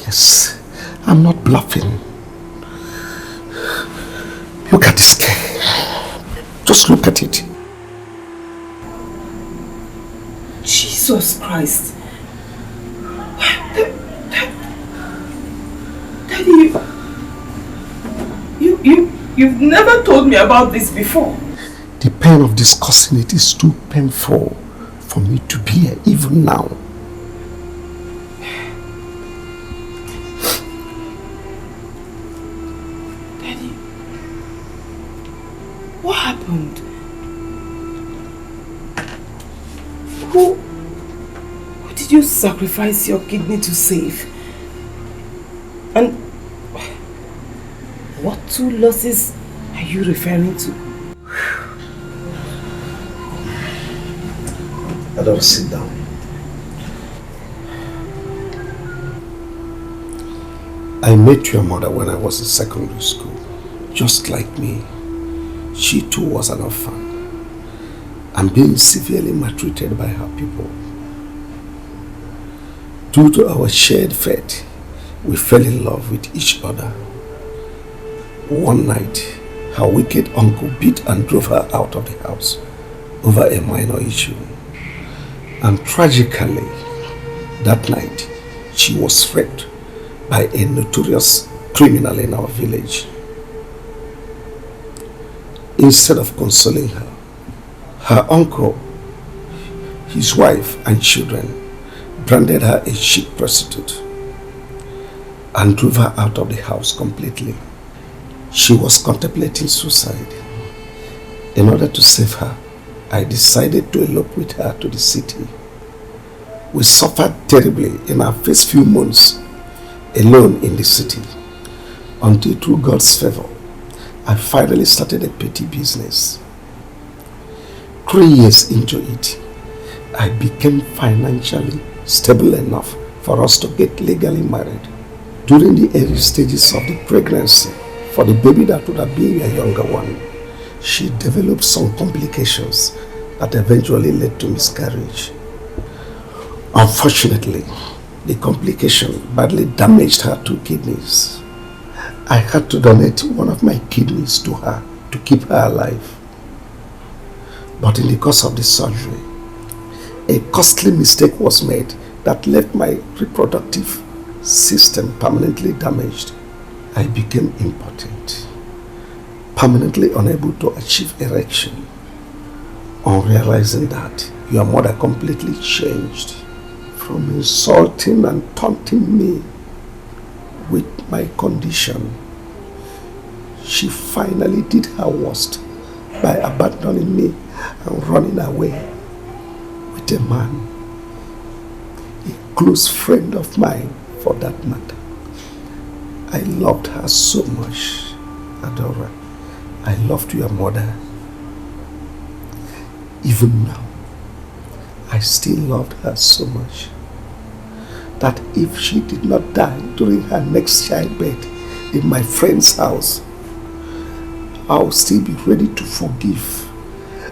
Yes, I'm not bluffing. Look at this cake. Just look at it. Jesus Christ. Daddy, you've never told me about this before. The pain of discussing it is too painful for me to bear even now. Daddy, what happened? Who did you sacrifice your kidney to save? And what 2 losses are you referring to? Adaora, sit down. I met your mother when I was in secondary school. Just like me, she too was an orphan and being severely maltreated by her people. Due to our shared faith, we fell in love with each other. One night, her wicked uncle beat and drove her out of the house over a minor issue. And tragically, that night, she was raped by a notorious criminal in our village. Instead of consoling her, her uncle, his wife and children branded her a cheap prostitute and drove her out of the house completely. She was contemplating suicide. In order to save her, I decided to elope with her to the city. We suffered terribly in our first few months alone in the city, until through God's favor, I finally started a petty business. 3 years into it, I became financially stable enough for us to get legally married. During the early stages of the pregnancy, for the baby that would have been a younger one, she developed some complications that eventually led to miscarriage. Unfortunately, the complication badly damaged her 2 kidneys. I had to donate one of my kidneys to her to keep her alive. But in the course of the surgery, a costly mistake was made that left my reproductive system permanently damaged. I became impotent, permanently unable to achieve erection. On realizing that, your mother completely changed from insulting and taunting me with my condition. She finally did her worst by abandoning me and running away with a man, a close friend of mine for that matter. I loved her so much, Adaora. I loved your mother. Even now, I still loved her so much that if she did not die during her next childbirth in my friend's house, I'll still be ready to forgive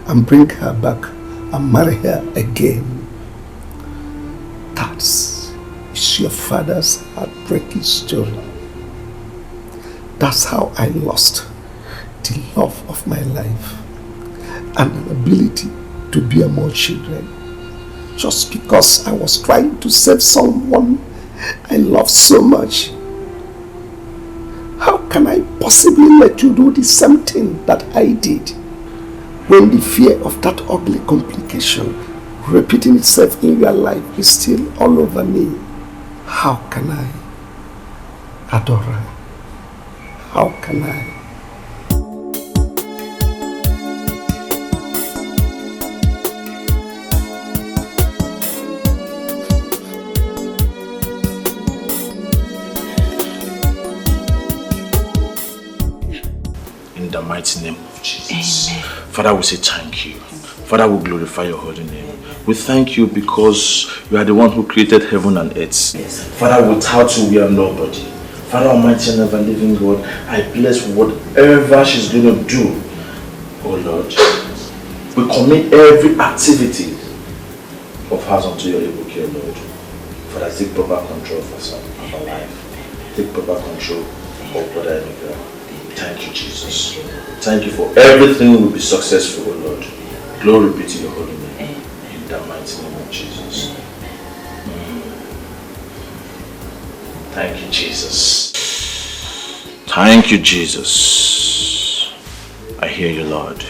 and bring her back and marry her again. That is your father's heartbreaking story. That's how I lost the love of my life and an ability to bear more children, just because I was trying to save someone I love so much. How can I possibly let you do the same thing that I did when the fear of that ugly complication repeating itself in your life is still all over me? How can I, Adaora? How can I? Father, we say thank you. Father, we glorify your holy name. We thank you because you are the one who created heaven and earth. Father, without you, we are nobody. Father Almighty and ever living God, I bless whatever she's going to do. Oh Lord, we commit every activity of hers unto your able care, Lord. Father, take proper control of our life. Take proper control of Brother Emeka. Thank you, Jesus. Thank you for everything will be successful, oh Lord. Glory be to your holy name. In the mighty name of Jesus. Thank you, Jesus. Thank you, Jesus. I hear you, Lord.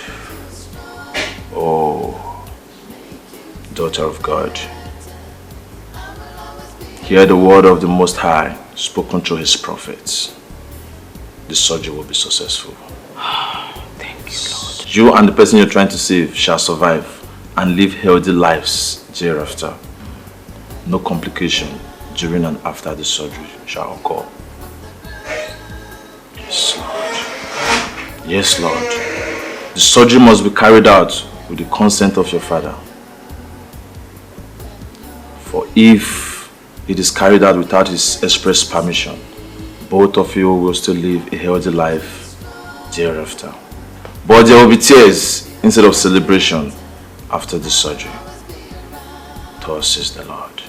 Oh, daughter of God. Hear the word of the Most High spoken through his prophets. The surgery will be successful. Thank you, Lord. You and the person you're trying to save shall survive and live healthy lives thereafter. No complication during and after the surgery shall occur. Yes, Lord. Yes, Lord. The surgery must be carried out with the consent of your father. For if it is carried out without his express permission, both of you will still live a healthy life thereafter. But there will be tears instead of celebration after the surgery. Thus says the Lord.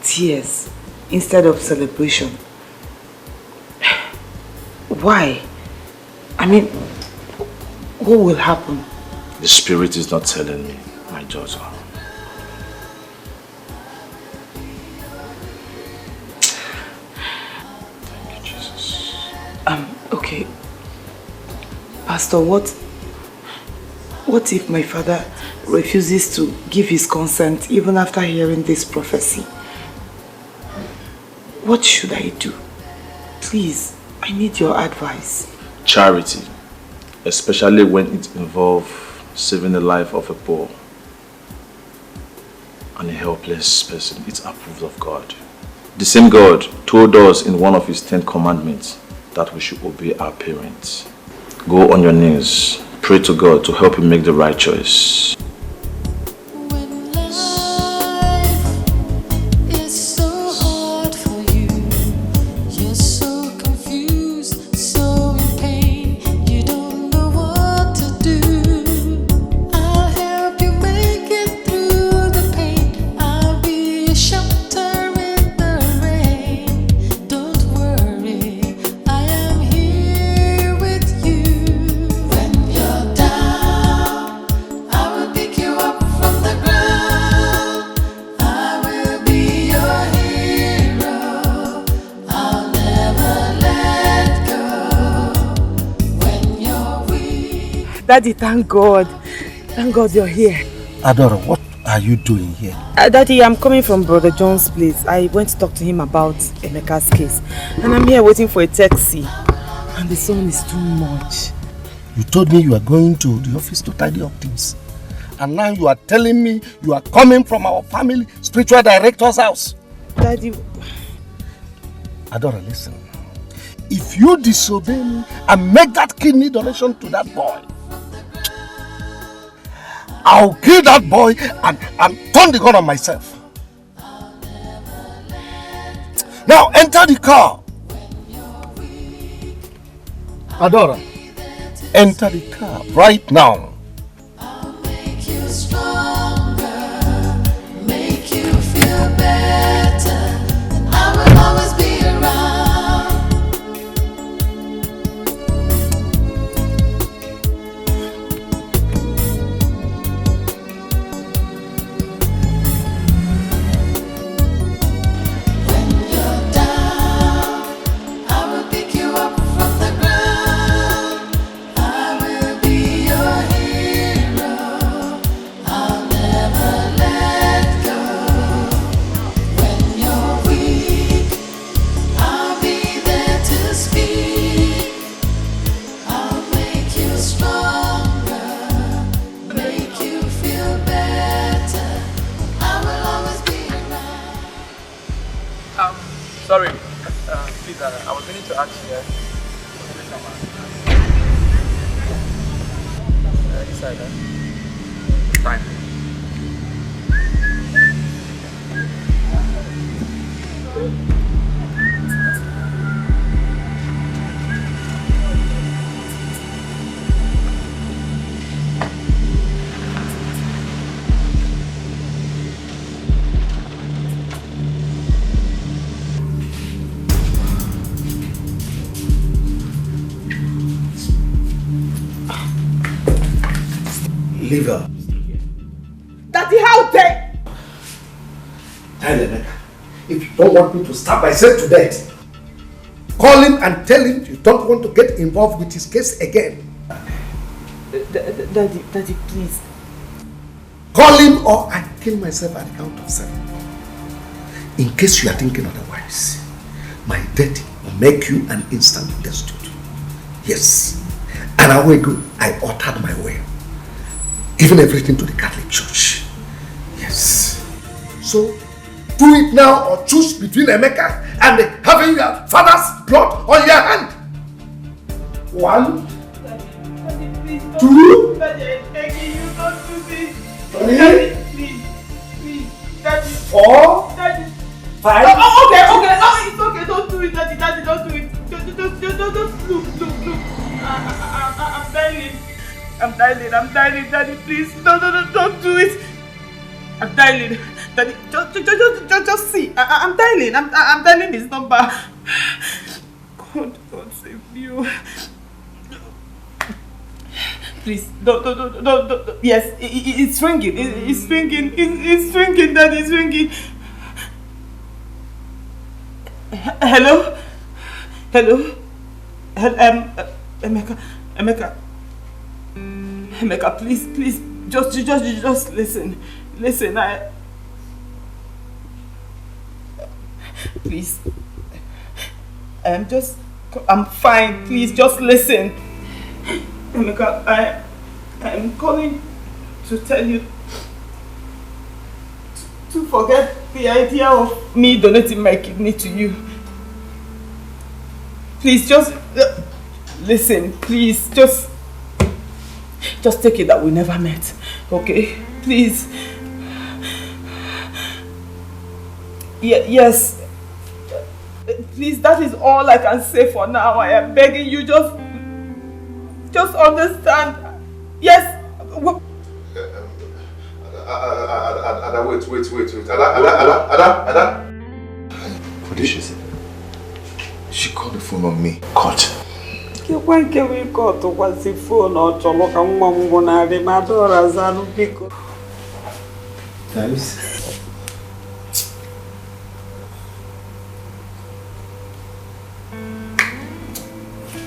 Tears instead of celebration. Why? I mean, what will happen? The spirit is not telling me, my daughter. Thank you, Jesus. Okay. Pastor, what if my father refuses to give his consent even after hearing this prophecy? What should I do? Please, I need your advice. Charity, especially when it involves saving the life of a poor and a helpless person, it's approved of God. The same God told us in one of his 10 commandments that we should obey our parents. Go on your knees, pray to God to help you make the right choice. Daddy, thank God. Thank God you're here. Adaora, what are you doing here? Daddy, I'm coming from Brother John's place. I went to talk to him about Emeka's case. And I'm here waiting for a taxi. And the sun is too much. You told me you are going to the office to tidy up things. And now you are telling me you are coming from our family spiritual director's house. Daddy... Adaora, listen. If you disobey me and make that kidney donation to that boy, I'll kill that boy and turn the gun on myself. Now enter the car. Adaora, enter the car right now. I'll make you stronger, make you feel better, and I will always be around. Your hero. inside, huh? Fine. Leave her. Daddy, how dare! Tell Emeka, if you don't want me to stab myself to death, call him and tell him you don't want to get involved with his case again. Daddy, please. Call him or I kill myself at the count of 7. In case you are thinking otherwise, my death will make you an instant destitute. Yes, an hour ago I uttered my will, giving everything to the Catholic Church. Yes. So, do it now or choose between Emeka and having your father's blood on your hand. 1, Daddy, please don't. 2, Daddy, I'm begging you, don't do this. 3, Daddy, please. Daddy. 4, Daddy. 5. Okay. Oh, it's okay. Don't do it, Daddy. Don't do it. Just look. I'm dying, Daddy. Please, don't do it. I'm dying, Daddy. Just see. I'm dying. I'm dialing his number. God save you. Please, don't. Yes, it's ringing. It's ringing. It's ringing, Daddy. It's ringing. Hello. Emeka, please, just listen. Please. I'm fine. Please, just listen. Emeka, I'm calling to tell you to forget the idea of me donating my kidney to you. Please, just listen. Please, just take it that we never met, okay? Please. Yes. Please, that is all I can say for now. I am begging you, just understand. Yes. Ada, wait. Ada. What did she say? She called the phone on me. Cut. Why can we cut what's the phone or to look at Mamma Adaora Zanu Pico? Thanks.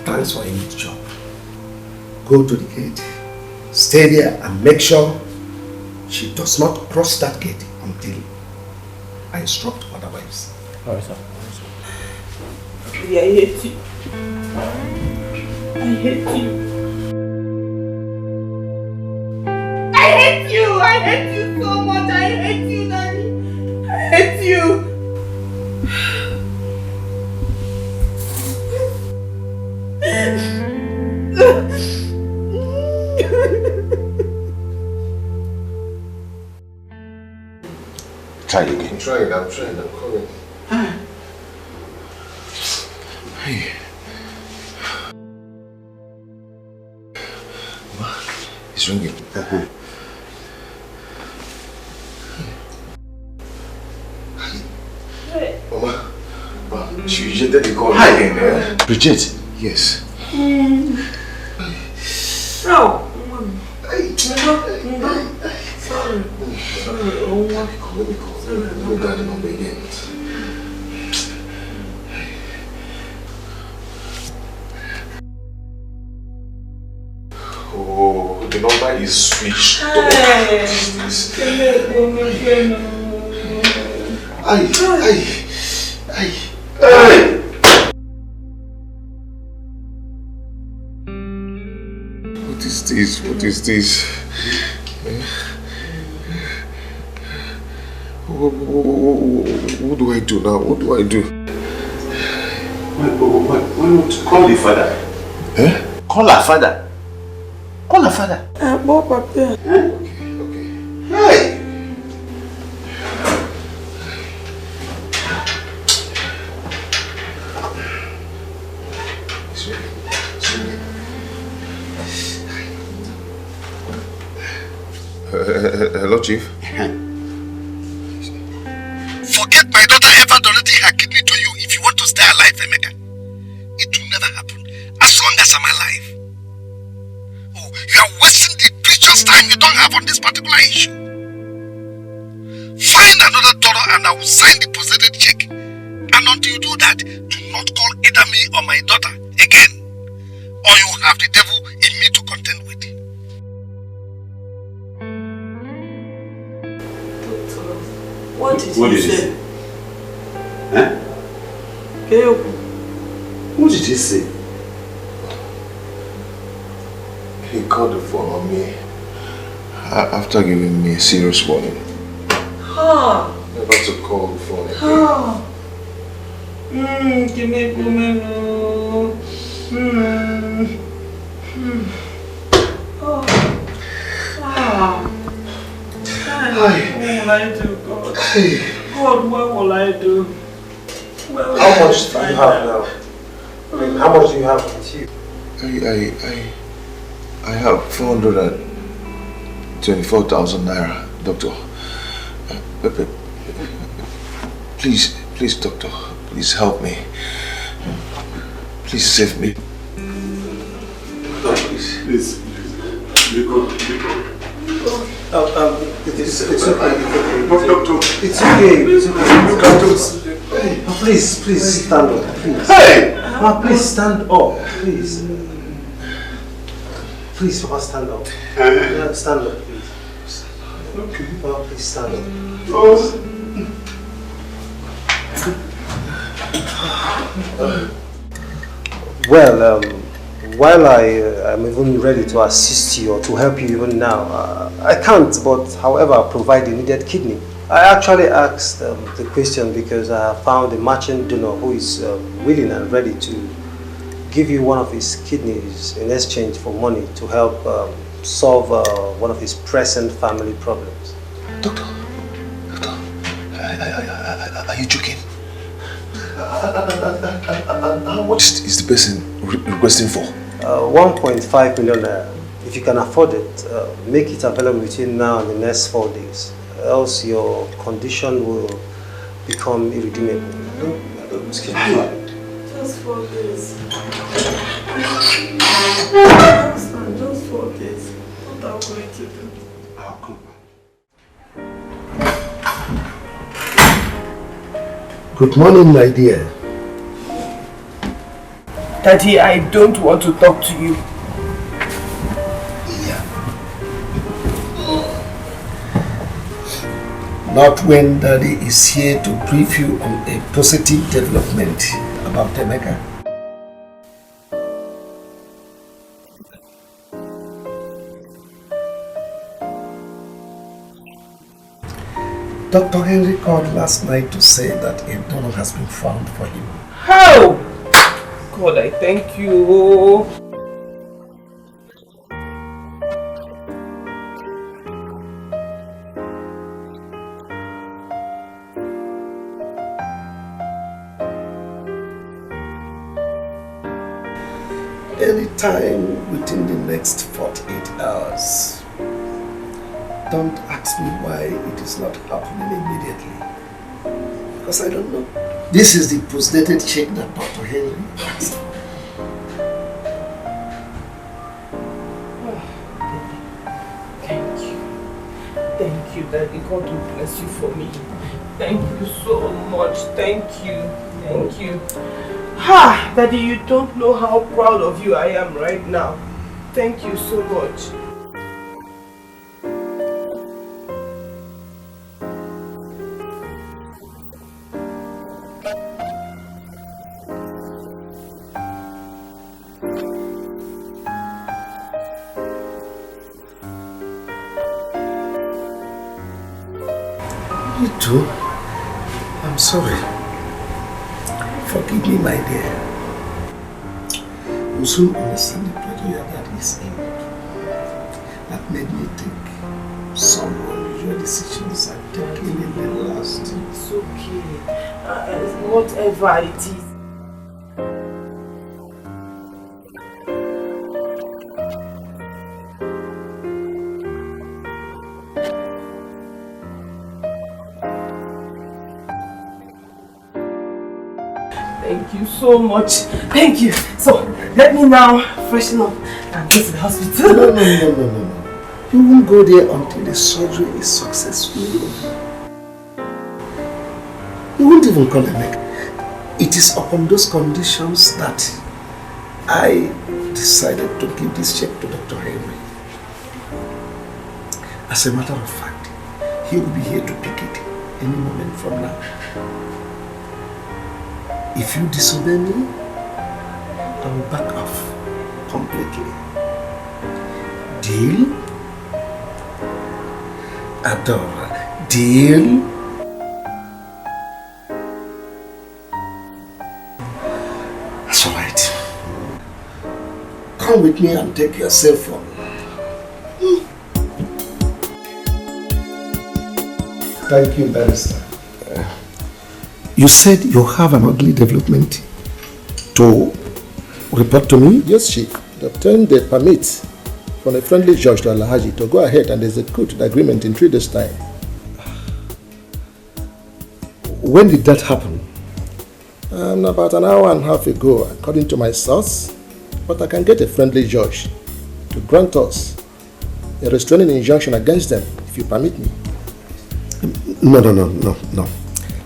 Thanks for your job. Go to the gate, stay there and make sure she does not cross that gate until I instruct otherwise. Alright, sir. Yeah, I hate you. I hate you so much. I hate you, Daddy. I hate you. Try again. I'm trying. I'm coming. Hey. It's ringing. Mama, she rejected the call again. Reject? Yes. No. Sorry. Let me call. Let me dial the number again. Oh, the number is switched off. What is this? What do I do now? What do I do? Why not call the father? Eh? Call her father. Call her father. Papa. Okay. Hey! Hello, Chief. Forget my daughter ever donating her kidney to you if you want to stay alive, Emeka. It will never happen as long as I'm alive. Oh, you are wasting the precious time you don't have on this particular issue. Find another donor and I will sign the presented check. And until you do that, do not call either me or my daughter again. Or you have the devil in me to contend with. What did he say? Huh? What did he say? He called the phone on me after giving me a serious warning. Never to call the phone again. Give me a moment. What will I do, God? God, what will I do? How much do you have now? I mean, how much do you have with you? I have 424,000 naira, doctor. Please, doctor, please help me. Please save me. Please. It's okay. Doctor. It's okay. Please stand up. Please. Hey! Please stand up. Please. Please, Papa, stand up. Stand up, please. Okay. Papa, please stand up. Well, while I'm even ready to assist you or to help you even now, I can't, but however, provide the needed kidney. I actually asked the question because I found a merchant donor who is willing and ready to give you one of his kidneys in exchange for money to help solve one of his present family problems. Doctor, are you joking? How much is the person requesting for? 1.5 million naira. If you can afford it, make it available between now and the next 4 days. Else your condition will become irredeemable. Excuse me. Just 4 days. Just 4 days. What are we going to do? I'll come back. Good morning, my dear. Daddy, I don't want to talk to you. Not when Daddy is here to brief you on a positive development about Emeka. Dr. Henry called last night to say that a donor has been found for him. How? God, I thank you. Anytime within the next 48 hours. Don't ask me why it is not happening immediately. Because I don't know. This is the postdated check that Dr. Henry asked for. Thank you. Thank you, Daddy. God will bless you for me. Thank you so much. Thank you. Thank you. Ha! Daddy, you don't know how proud of you I am right now. Thank you so much. You too? I'm sorry. Forgive me, my dear. You soon understand the pressure your dad is in. made me take some unusual decisions I've taken in the last. It's okay. Whatever it is. Thank you so much. Thank you. So, let me now freshen up and go to the hospital. No. You won't go there until the surgery is successful. You won't even call Emeka. It is upon those conditions that I decided to give this check to Dr. Henry. As a matter of fact, he will be here to pick it any moment from now. If you disobey me, I will back off completely. Deal? Adaora, deal? That's alright. Come with me and take your cell phone. Thank you, Barrister. You said you have an ugly development to report to me? Yes, Chief. They obtained the permit from a friendly judge to Alhaji to go ahead and execute the agreement in 3 days' time. When did that happen? About an hour and a half ago, according to my source. But I can get a friendly judge to grant us a restraining injunction against them, if you permit me. No.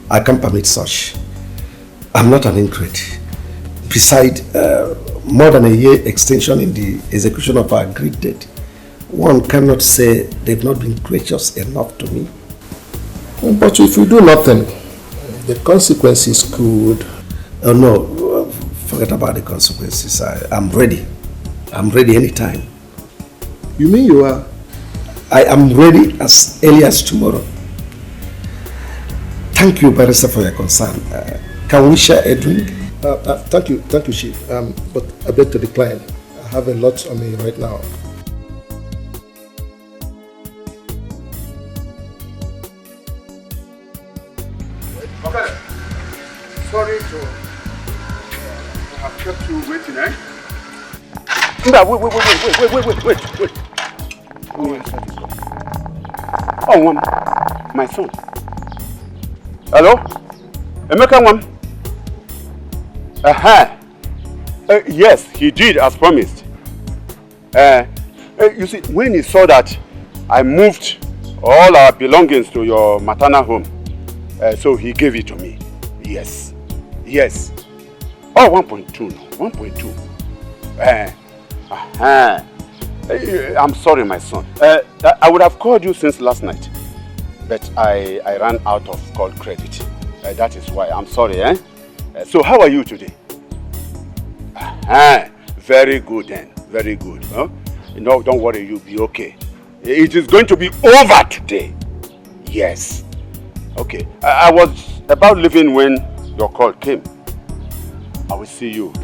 I can't permit such. I'm not an ingrate. Besides, more than a year extension in the execution of our agreed date, one cannot say they've not been gracious enough to me. But if we do nothing, the consequences could... Oh no, forget about the consequences. I'm ready. I'm ready anytime. You mean you are? I am ready as early as tomorrow. Thank you, Barrister, for your concern. Can we share a drink? Thank you, Chief. But I beg to decline. I have a lot on me right now. Okay. Sorry to have kept you waiting, eh? Wait. Oh, my son. Hello? Emeka, yes, he did as promised. You see, when he saw that I moved all our belongings to your maternal home, so he gave it to me. Yes. Oh, 1.2 now. 1.2. I'm sorry, my son. I would have called you since last night, but I ran out of call credit. That is why. I'm sorry, eh? So how are you today? Very good then. Very good. Huh? No, don't worry, you'll be okay. It is going to be over today. Yes. Okay. I was about leaving when your call came. I will see you.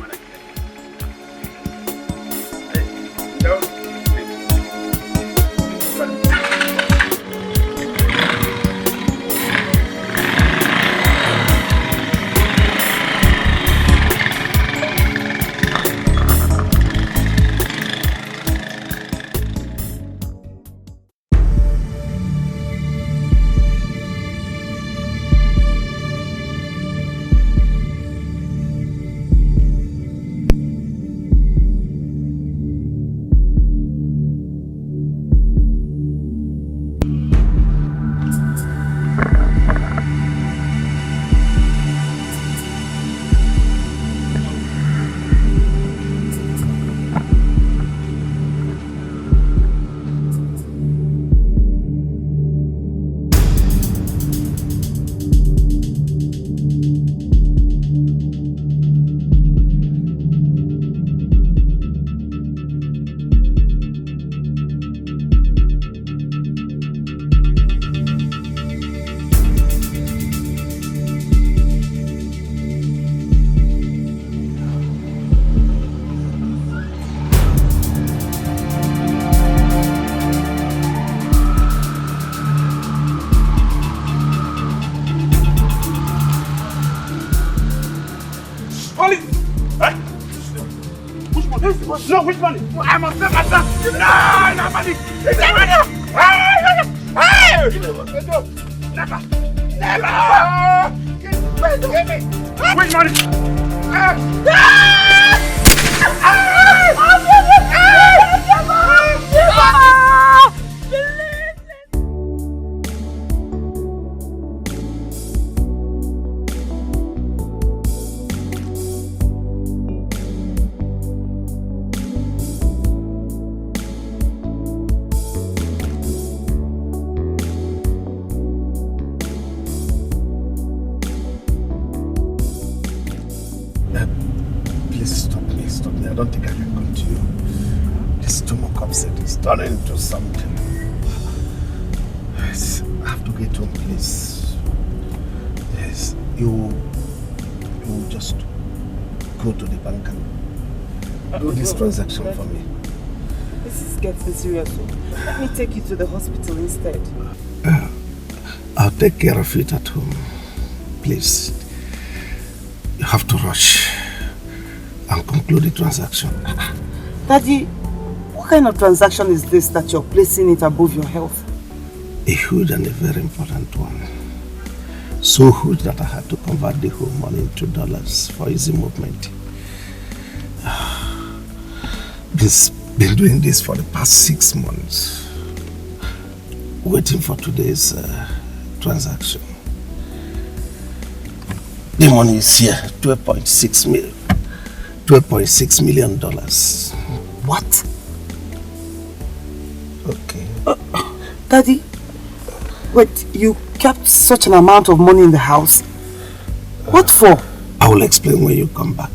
No, which money? I must save myself. No money. It's the money. Never. Give me. Which money? I don't think I can continue. This stomach upset is turning into something. Yes, I have to get home, please. Yes, you just go to the bank and do this transaction for me. This is getting serious. Let me take you to the hospital instead. I'll take care of it at home. Please, you have to rush and conclude the transaction. Daddy, what kind of transaction is this that you're placing it above your health? A huge and a very important one. So huge that I had to convert the whole money into dollars for easy movement. Been doing this for the past 6 months. Waiting for today's transaction. The money is here, $12.6 million. What? Okay. Daddy, wait, you kept such an amount of money in the house? What for? I will explain when you come back.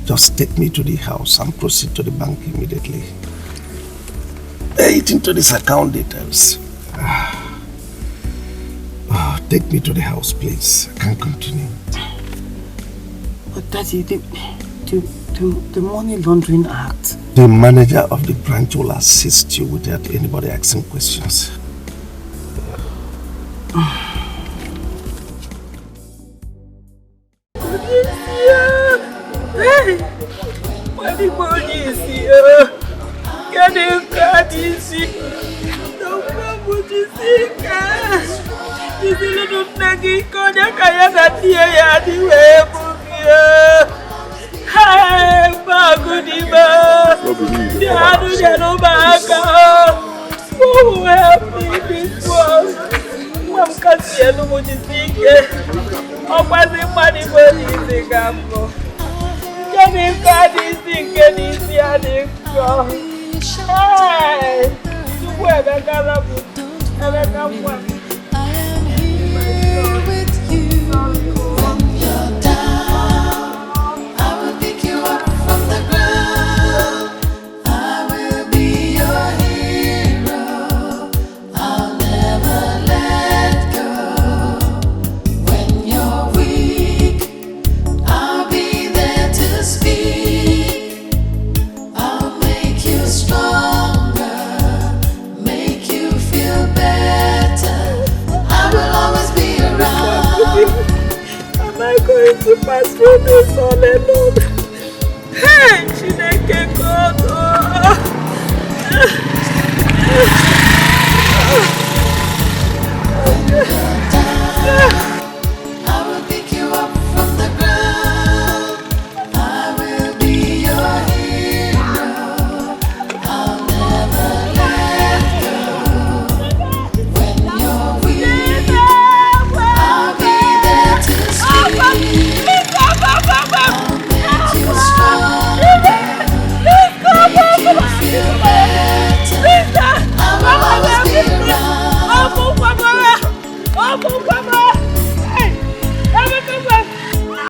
Just take me to the house and proceed to the bank immediately. It into this account details. Take me to the house, please. I can't continue. But Daddy, the Money Laundering Act. The manager of the branch will assist you without anybody asking questions. To pass through this all alone.